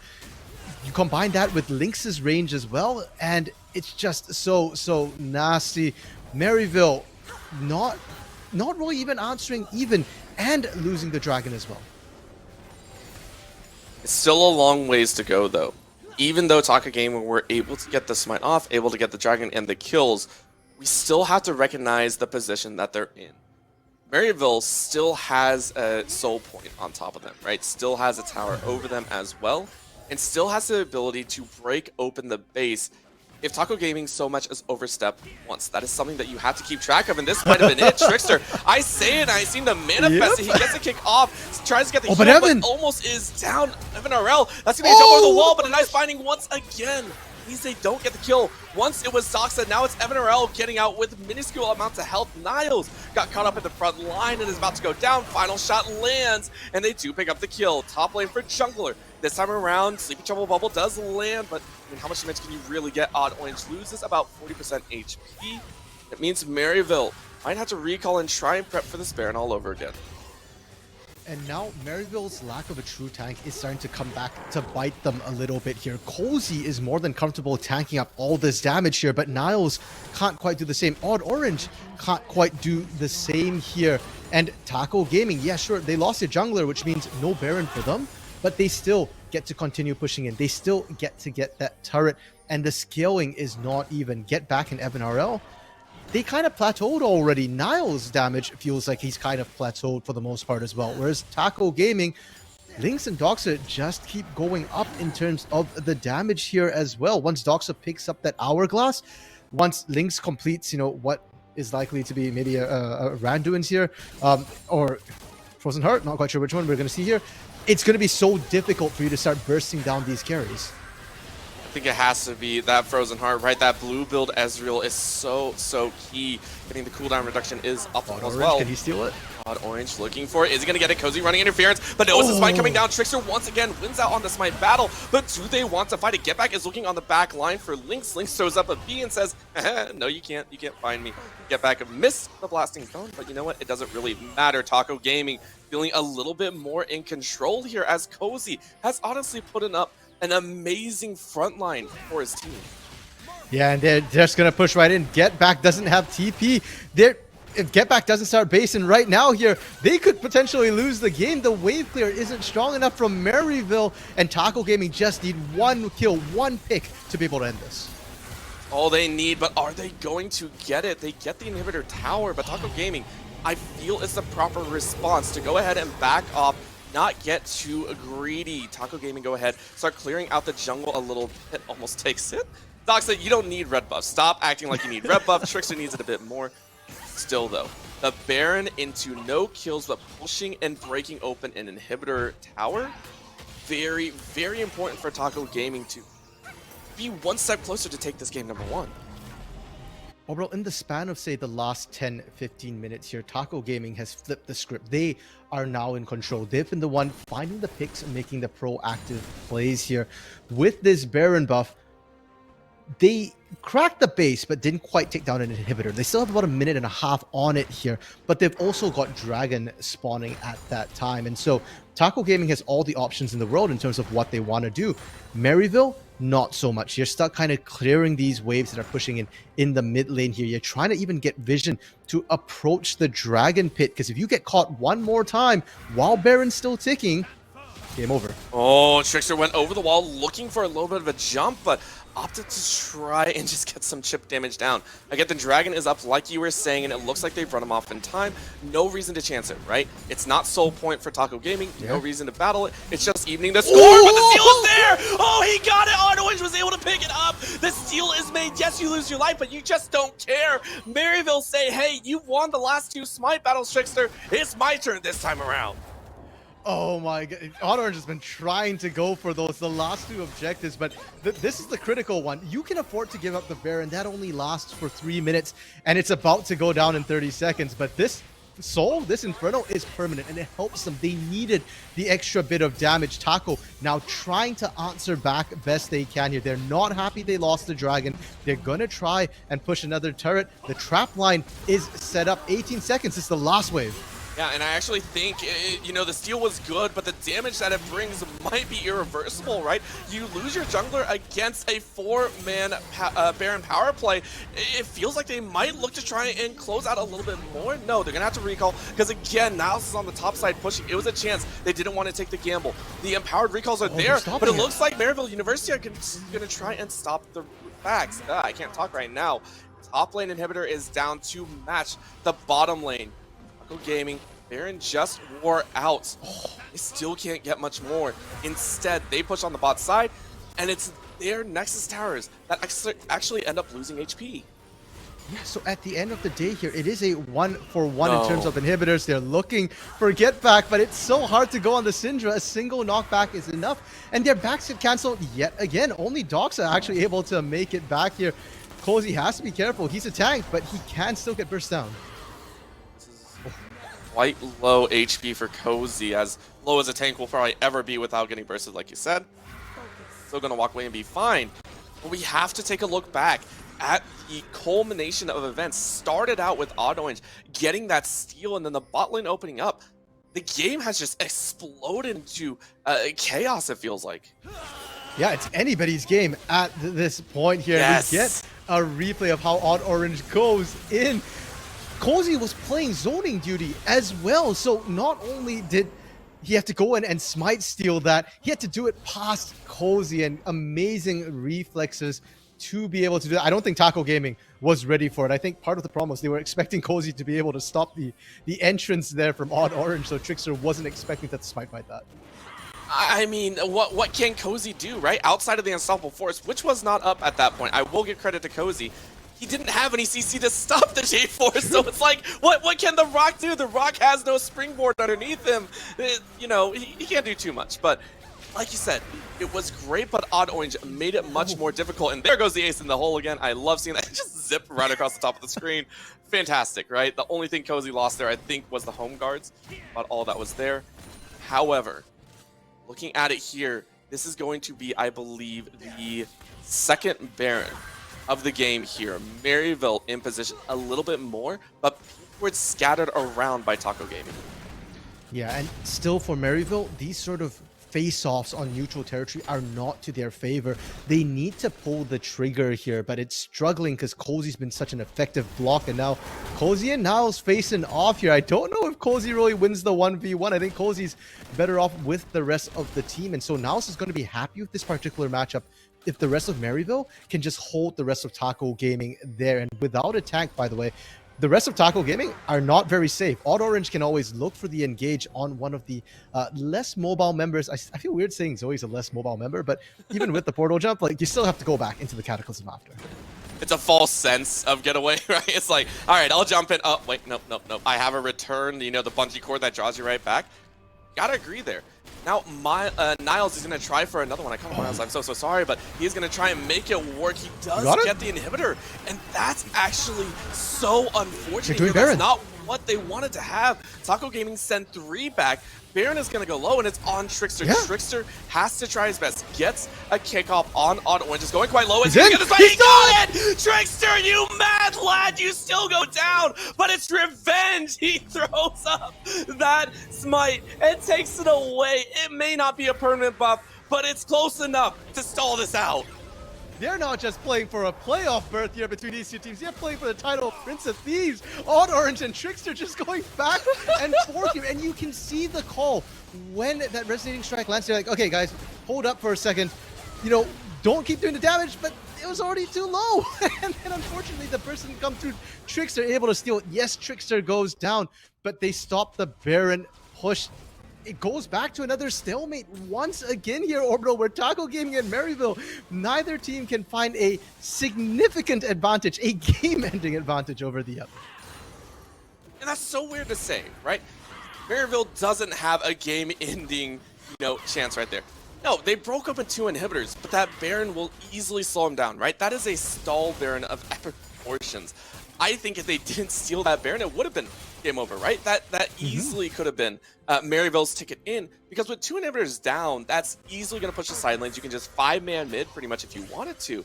you combine that with Lynx's range as well, and it's just so nasty. Maryville not really even answering even, and losing the Dragon as well. It's still a long ways to go though. Even though Taco Gaming were able to get the smite off, able to get the Dragon and the kills, we still have to recognize the position that they're in. Maryville still has a soul point on top of them, right? Still has a tower over them as well, and still has the ability to break open the base if Taco Gaming so much as overstep once. That is something that you have to keep track of, and this might have been it. Trickster, I say it, and I seem to manifest it. He gets a kick off, tries to get the heal, but almost is down. Evan RL, that's going to be a jump over the wall, but a nice binding once again. Means they don't get the kill. Once it was Doxa, now it's Evan RL getting out with minuscule amounts of health. Niles got caught up in the front line and is about to go down. Final shot lands, and they do pick up the kill. Top lane for Jungler. This time around, Sleepy Trouble Bubble does land, but I mean, how much damage can you really get? Odd Orange loses about 40% HP. It means Maryville might have to recall and try and prep for this Baron all over again. And now Maryville's lack of a true tank is starting to come back to bite them a little bit here. Cozy is more than comfortable tanking up all this damage here, but Niles can't quite do the same. Odd Orange can't quite do the same here. And Taco Gaming, yeah, sure, they lost their jungler, which means no Baron for them, but they still get to continue pushing in. They still get to get that turret, and the scaling is not even. Get back in Evan RL. They kind of plateaued already. Niles' damage feels like he's kind of plateaued for the most part as well. Whereas Taco Gaming, Lynx and Doxa just keep going up in terms of the damage here as well. Once Doxa picks up that Hourglass, once Lynx completes, you know, what is likely to be maybe a Randuin's here, or Frozen Heart, not quite sure which one we're going to see here. It's going to be so difficult for you to start bursting down these carries. I think it has to be that Frozen Heart, right? That blue build Ezreal is so key. Getting the cooldown reduction is optimal as well. Can he steal it? Odd Orange looking for it. Is he going to get it? Cozy running interference, but notice the smite coming down. Trickster once again wins out on the smite battle, but do they want to fight it? Get Back is looking on the back line for Lynx. Lynx throws up a B and says, no, you can't find me. Get Back missed the blasting cone, but you know what? It doesn't really matter. Taco Gaming feeling a little bit more in control here as Cozy has honestly put up an amazing front line for his team. Yeah, and they're just going to push right in. Get Back doesn't have TP. If Get Back doesn't start basing right now here, they could potentially lose the game. The wave clear isn't strong enough from Maryville, and Taco Gaming just need one kill, one pick to be able to end this. All they need, but are they going to get it? They get the inhibitor tower, but Taco Gaming, I feel it's the proper response to go ahead and back off, not get too greedy. Taco Gaming go ahead, start clearing out the jungle a little bit, almost takes it. Doxa, you don't need red buff. Stop acting like you need red buff. Trickster needs it a bit more. Still though, the Baron into no kills, but pushing and breaking open an inhibitor tower. Very, very important for Taco Gaming to be one step closer to take this game number one. Well, bro, in the span of, say, the last 10, 15 minutes here, Taco Gaming has flipped the script. They are now in control. They've been the one finding the picks and making the proactive plays here. With this Baron buff, they cracked the base, but didn't quite take down an inhibitor. They still have about a minute and a half on it here, but they've also got Dragon spawning at that time. And so Taco Gaming has all the options in the world in terms of what they want to do. Maryville, not so much. You're stuck kind of clearing these waves that are pushing in the mid lane here. You're trying to even get vision to approach the Dragon Pit, because if you get caught one more time while Baron's still ticking, game over. Oh, Trickster went over the wall looking for a little bit of a jump, but opted to try and just get some chip damage down. Again, the Dragon is up like you were saying, and it looks like they've run him off in time. No reason to chance it, right? It's not soul point for Taco Gaming. Yeah. No reason to battle it. It's just evening the score, but the steal is there! Oh, he got it! Odd Orange was able to pick it up! The steal is made. Yes, you lose your life, but you just don't care. Maryville say, hey, you won the last two smite battles, Trickster. It's my turn this time around. Oh my god, Odd Orange has been trying to go for the last two objectives, but this is the critical one. You can afford to give up the Baron. That only lasts for 3 minutes, and it's about to go down in 30 seconds. But this Soul, this Inferno is permanent, and it helps them. They needed the extra bit of damage. Taco now trying to answer back best they can here. They're not happy they lost the Dragon. They're going to try and push another turret. The trap line is set up. 18 seconds is the last wave. Yeah, and I actually think, you know, the steal was good, but the damage that it brings might be irreversible, right? You lose your jungler against a 4-man Baron power play. It feels like they might look to try and close out a little bit more. No, they're going to have to recall, because again, Niles is on the top side pushing. It was a chance. They didn't want to take the gamble. The empowered recalls are there, but it looks like Maryville University are going to try and stop the backs. I can't talk right now. Top lane inhibitor is down to match the bottom lane. Gaming, Baron just wore out. They still can't get much more. Instead, they push on the bot side, and it's their Nexus towers that actually end up losing HP. Yeah, so at the end of the day here, it is a 1-for-1 in terms of inhibitors. They're looking for get back, but it's so hard to go on the Syndra. A single knockback is enough, and their backs get cancelled yet again. Only Doxa actually able to make it back here. Cozy has to be careful. He's a tank, but he can still get burst down. Quite low HP for Cozy, as low as a tank will probably ever be without getting bursted, like you said. Still gonna walk away and be fine. But we have to take a look back at the culmination of events. Started out with Odd Orange getting that steal, and then the bot lane opening up. the game has just exploded into chaos, it feels like. Yeah, it's anybody's game at this point here. Yes. We get a replay of how Odd Orange goes in. Cozy was playing zoning duty as well, so not only did he have to go in and smite steal that, he had to do it past Cozy, and amazing reflexes to be able to do that. I don't think Taco Gaming was ready for it. I think part of the problem was they were expecting Cozy to be able to stop the entrance there from Odd Orange, so Trickster wasn't expecting that to smite fight that. I mean, what can Cozy do, right? Outside of the Unstoppable Force, which was not up at that point. I will give credit to Cozy. He didn't have any CC to stop the J-Force, so it's like, what can the Rock do? The Rock has no springboard underneath him. You know, he can't do too much, but like you said, it was great, but Odd Orange made it much more difficult, and there goes the ace in the hole again. I love seeing that. Just zip right across the top of the screen. Fantastic, right? The only thing Cozy lost there, I think, was the home guards, but all that was there. However, looking at it here, this is going to be, I believe, the second Baron of the game here. Maryville in position a little bit more, but were scattered around by Taco Gaming. Yeah, and still for Maryville, these sort of face-offs on neutral territory are not to their favor. They need to pull the trigger here, but it's struggling because Cozy's been such an effective block, and now Cozy and Niles facing off here. I don't know if Cozy really wins the 1v1. I think Cozy's better off with the rest of the team, and so Niles is going to be happy with this particular matchup if the rest of Maryville can just hold the rest of Taco Gaming there. And without a tank, by the way, the rest of Taco Gaming are not very safe. Odd Orange can always look for the engage on one of the less mobile members. I feel weird saying Zoe's a less mobile member, but even with the portal jump, like, you still have to go back into the Cataclysm after. It's a false sense of getaway, right? It's like, all right, I'll jump in. Oh, wait, nope. I have a return, you know, the bungee cord that draws you right back. Gotta agree there. Now, Niles is going to try for another one. I call him Niles. I'm so sorry, but he's going to try and make it work. He does get the inhibitor, and that's actually so unfortunate. Here. That's not what they wanted to have. Taco Gaming sent 3 back. Baron is going to go low, and it's on Trickster. Yeah. Trickster has to try his best. Gets a kickoff on Odd Orange. Is going quite low. He's going to get this. He got it! Trickster, you mad lad! You still go down, but it's revenge. He throws up that smite and takes it away. It may not be a permanent buff, but it's close enough to stall this out. They're not just playing for a playoff berth here between these two teams. They're playing for the title of Prince of Thieves. Odd Orange and Trickster just going back and forth here. And you can see the call when that resonating strike lands. They're like, okay, guys, hold up for a second. You know, don't keep doing the damage, but it was already too low. And then unfortunately, the person come through Trickster able to steal. Yes, Trickster goes down, but they stop the Baron push. It goes back to another stalemate once again here, Orbital, where Taco Gaming and Maryville, neither team can find a significant advantage, a game-ending advantage over the other. And that's so weird to say, right? Maryville doesn't have a game-ending, you know, chance right there. No, they broke up in 2 inhibitors, but that Baron will easily slow him down, right? That is a stall Baron of epic proportions. I think if they didn't steal that Baron, it would have been game over, right? That easily could have been Maryville's ticket in, because with 2 inhibitors down, that's easily going to push the side lanes. You can just 5-man mid pretty much if you wanted to,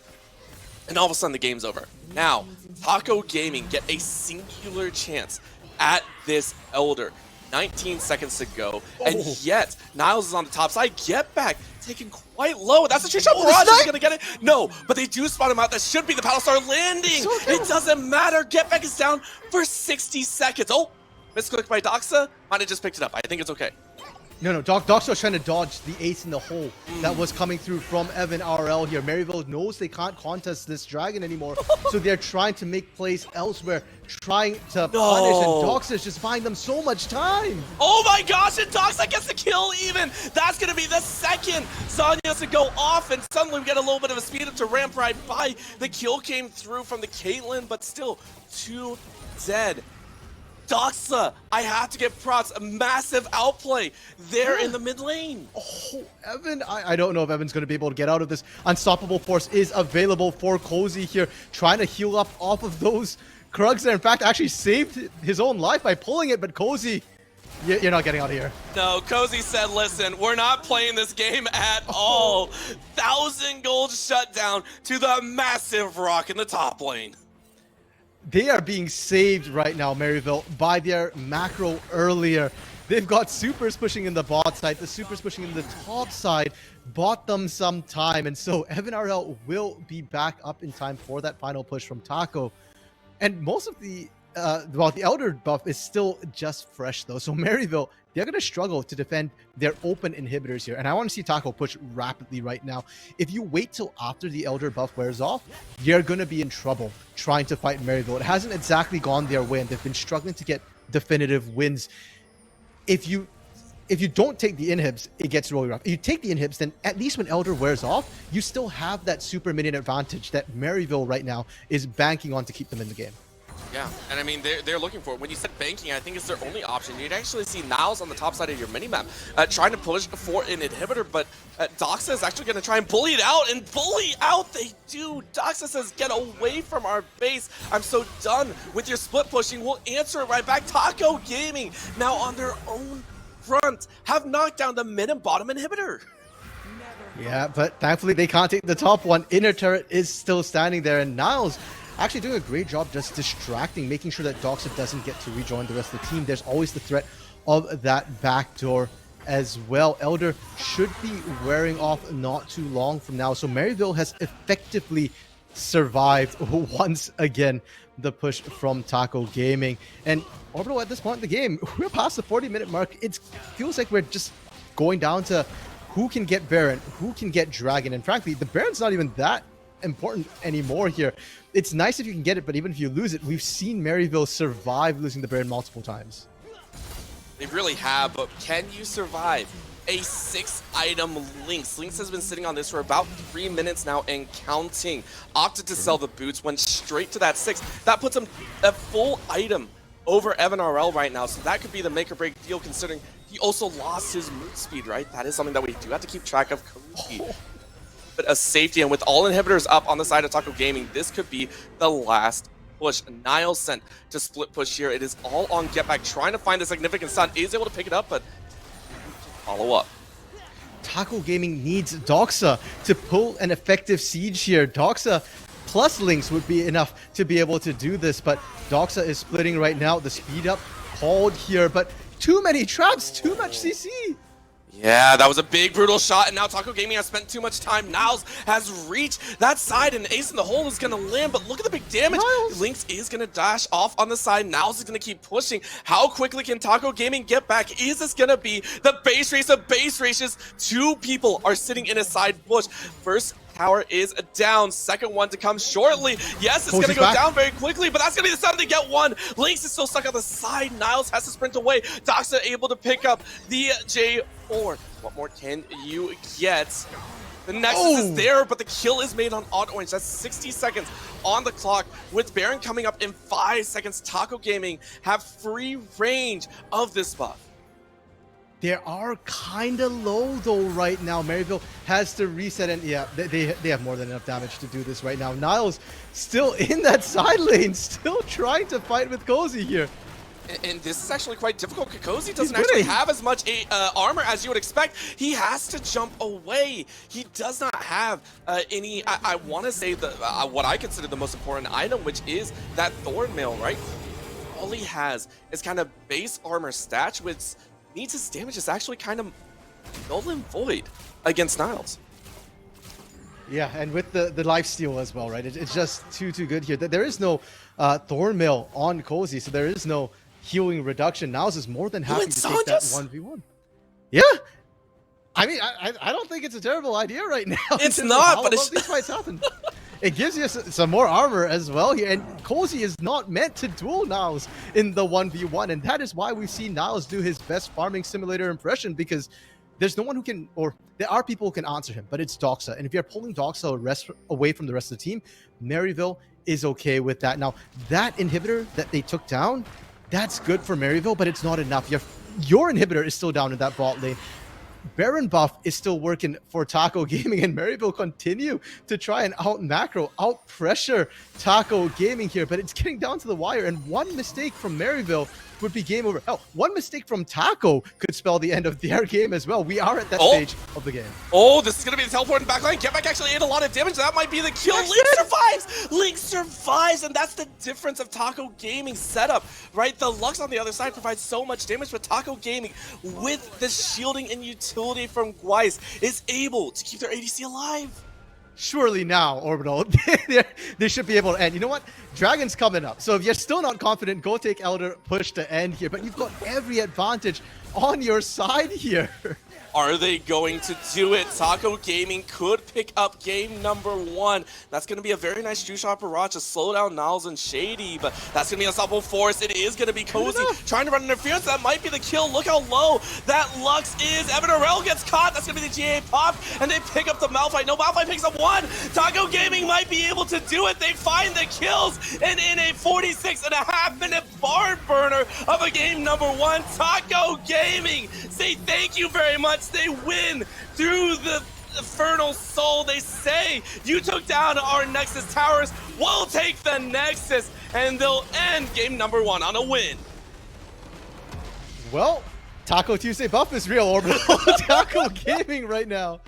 and all of a sudden the game's over. Now, Taco Gaming get a singular chance at this Elder. 19 seconds to go, and yet Niles is on the top side. Get back, taken quite low. That's a tree shot. Mirage is gonna get it. No, but they do spot him out. That should be the Paddle Star landing. It doesn't matter. Get back is down for 60 seconds. Oh, misclick by Doxa. Might have just picked it up. I think it's okay. No, Doxa was trying to dodge the ace in the hole that was coming through from Evan RL here. Maryville knows they can't contest this dragon anymore, so they're trying to make plays elsewhere, trying to punish, and Doxa's just buying them so much time. Oh my gosh, and Doxa gets the kill even. That's going to be the second Zanya has to go off, and suddenly we get a little bit of a speed up to ramp right by. The kill came through from the Caitlyn, but still 2 dead. Doxa, I have to give props, a massive outplay there in the mid lane. Oh, Evan, I don't know if Evan's going to be able to get out of this. Unstoppable Force is available for Cozy here, trying to heal up off of those Krugs there. In fact, actually saved his own life by pulling it, but Cozy, you're not getting out of here. No, Cozy said, listen, we're not playing this game at all. 1,000 gold shutdown to the massive Rock in the top lane. They are being saved right now, Maryville, by their macro earlier. They've got supers pushing in the bot side, the supers pushing in the top side, bought them some time. And so Evan RL will be back up in time for that final push from Taco. And most of the Elder buff is still just fresh though. So Maryville, they're going to struggle to defend their open inhibitors here. And I want to see Taco push rapidly right now. If you wait till after the Elder buff wears off, you're going to be in trouble trying to fight Maryville. It hasn't exactly gone their way, and they've been struggling to get definitive wins. If you don't take the inhibs, it gets really rough. If you take the inhibs, then at least when Elder wears off, you still have that super minion advantage that Maryville right now is banking on to keep them in the game. Yeah, and I mean, they're looking for it. When you said banking, I think it's their only option. You'd actually see Niles on the top side of your minimap trying to push for an inhibitor, but Doxa is actually going to try and bully it out, and bully out they do. Doxa says, get away from our base. I'm so done with your split pushing. We'll answer it right back. Taco Gaming, now on their own front, have knocked down the mid and bottom inhibitor. Yeah, but thankfully they can't take the top one. Inner turret is still standing there, and Niles actually doing a great job just distracting, making sure that Doxa doesn't get to rejoin the rest of the team. There's always the threat of that backdoor as well. Elder should be wearing off not too long from now. So Maryville has effectively survived once again the push from Taco Gaming. And Orbital, at this point in the game, we're past the 40-minute mark. It feels like we're just going down to who can get Baron, who can get Dragon. And frankly, the Baron's not even that important anymore here. It's nice if you can get it, but even if you lose it, we've seen Maryville survive losing the Baron multiple times. They really have, but can you survive a 6-item Lynx? Lynx has been sitting on this for about 3 minutes now and counting. Opted to sell the boots, went straight to that 6. That puts him a full item over Evan RL right now, so that could be the make or break deal considering he also lost his move speed, right? That is something that we do have to keep track of. But a safety, and with all inhibitors up on the side of Taco Gaming, this could be the last push. Niles sent to split push here. It is all on Get Back, trying to find a significant stun. Is able to pick it up, but follow up. Taco Gaming needs Doxa to pull an effective siege here. Doxa plus Lynx would be enough to be able to do this, but Doxa is splitting right now. The speed up called here, but too many traps, too much CC. Yeah, that was a big, brutal shot, and now Taco Gaming has spent too much time. Niles has reached that side, and Ace in the hole is going to land, but look at the big damage. Niles. Lynx is going to dash off on the side. Niles is going to keep pushing. How quickly can Taco Gaming get back? Is this going to be the base race of base races? 2 people are sitting in a side bush. First tower is down. Second one to come shortly. Yes, it's going to go down very quickly, but that's going to be the time to get one. Lynx is still stuck on the side. Niles has to sprint away. Doxa able to pick up the J4. What more can you get? The Nexus is there, but the kill is made on Odd Orange. That's 60 seconds on the clock. With Baron coming up in 5 seconds, Taco Gaming have free range of this buff. They are kind of low though right now. Maryville has to reset, and yeah, they have more than enough damage to do this right now. Niles still in that side lane, still trying to fight with Cozy here. And this is actually quite difficult. Kokozi doesn't actually have as much armor as you would expect. He has to jump away. He does not have any, I want to say, the what I consider the most important item, which is that Thorn Mail, right? All he has is kind of base armor stats, which needs his damage is actually kind of null and void against Niles. Yeah, and with the lifesteal as well, right? It's just too good here. There is no Thorn Mail on Cozy, so there is no healing reduction. Niles is more than happy to take that 1v1. Yeah, I mean, I don't think it's a terrible idea right now. It's not, but it's these fights happen. It gives you some more armor as well here, and Cozy is not meant to duel Niles in the 1v1, and that is why we've seen Niles do his best farming simulator impression, because there's no one who can, or there are people who can answer him, but it's Doxa. And if you're pulling Doxa away from the rest of the team, Maryville is okay with that. Now, that inhibitor that they took down, that's good for Maryville, but it's not enough. Your inhibitor is still down in that bot lane. Baron buff is still working for Taco Gaming, and Maryville continue to try and out macro, out pressure Taco Gaming here, but it's getting down to the wire, and one mistake from Maryville would be game over. Hell, one mistake from Taco could spell the end of their game as well. We are at that stage of the game. Oh, this is going to be the teleport in the backline. Get back actually ate a lot of damage. That might be the kill. Link survives! Link survives, and that's the difference of Taco Gaming's setup, right? The Lux on the other side provides so much damage, but Taco Gaming, with the shielding and utility from Gweiss, is able to keep their ADC alive. Surely now, Orbital, they should be able to end. You know what? Dragon's coming up. So if you're still not confident, go take Elder, push to end here. But you've got every advantage on your side here. Are they going to do it? Taco Gaming could pick up game number 1. That's going to be a very nice juice shot barrage to slow down Niles and Shady, but that's going to be unstoppable force. It is going to be Cozy trying to run interference. That might be the kill. Look how low that Lux is. Evan Orel gets caught. That's going to be the GA pop, and they pick up the Malphite. No, Malphite picks up 1. Taco Gaming might be able to do it. They find the kills, and in a 46.5-minute barn burner of a game number 1, Taco Gaming say thank you very much. They win through the Infernal Soul. They say, you took down our Nexus towers, we'll take the Nexus, and they'll end game number 1 on a win. Well, Taco Tuesday buff is real, Orbital. Taco Gaming right now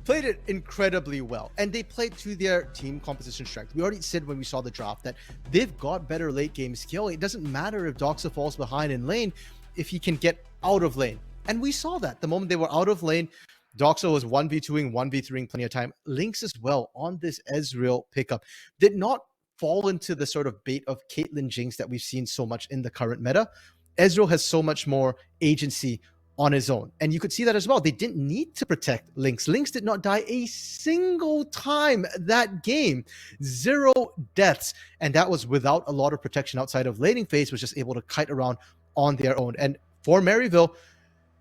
played it incredibly well, and they played to their team composition strength. We already said when we saw the draft that they've got better late game skill. It doesn't matter if Doxa falls behind in lane if he can get out of lane. And we saw that the moment they were out of lane, Doxa was 1v2ing, 1v3ing plenty of time. Lynx as well on this Ezreal pickup did not fall into the sort of bait of Caitlyn Jinx that we've seen so much in the current meta. Ezreal has so much more agency on his own. And you could see that as well. They didn't need to protect Lynx. Lynx did not die a single time that game. 0 deaths. And that was without a lot of protection outside of laning phase, was just able to kite around on their own. And for Maryville,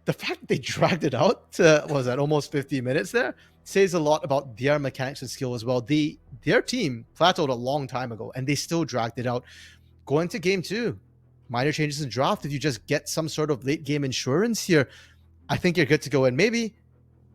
the fact that they dragged it out to, what was that, almost 50 minutes there, says a lot about their mechanics and skill as well. Their team plateaued a long time ago, and they still dragged it out. Going to game 2, minor changes in draft. If you just get some sort of late game insurance here, I think you're good to go. And maybe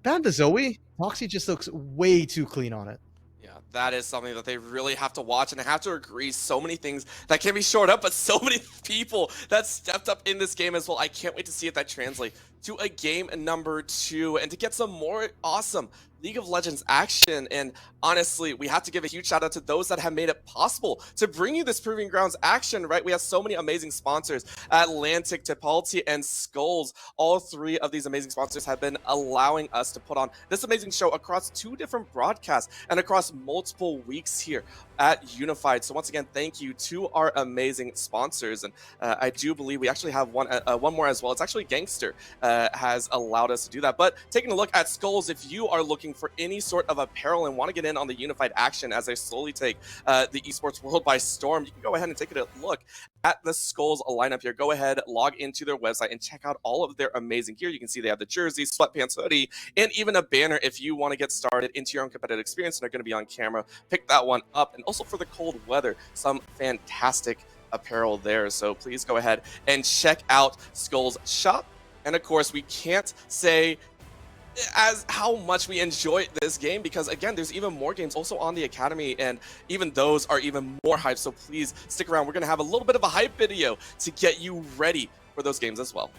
ban the Zoe. Moxie just looks way too clean on it. Yeah, that is something that they really have to watch, and I have to agree, so many things that can be shored up, but so many people that stepped up in this game as well. I can't wait to see if that translates to a game number 2 and to get some more awesome League of Legends action. And honestly, we have to give a huge shout out to those that have made it possible to bring you this Proving Grounds action, right? We have so many amazing sponsors: Atlantic, Tipalti, and Skulls. All 3 of these amazing sponsors have been allowing us to put on this amazing show across 2 different broadcasts and across multiple weeks here at Unified. So once again, thank you to our amazing sponsors. And I do believe we actually have one more as well. It's actually Gangster has allowed us to do that. But taking a look at Skulls, if you are looking for any sort of apparel and want to get in on the Unified action as they slowly take the esports world by storm, you can go ahead and take a look at the Skulls lineup here. Go ahead, log into their website, and check out all of their amazing gear. You can see they have the jersey, sweatpants, hoodie, and even a banner if you want to get started into your own competitive experience and they're going to be on camera. Pick that one up. And also for the cold weather, some fantastic apparel there. So please go ahead and check out Skulls shop. And of course, we can't say as how much we enjoy this game, because again, there's even more games also on the Academy, and even those are even more hype. So please stick around. We're going to have a little bit of a hype video to get you ready for those games as well.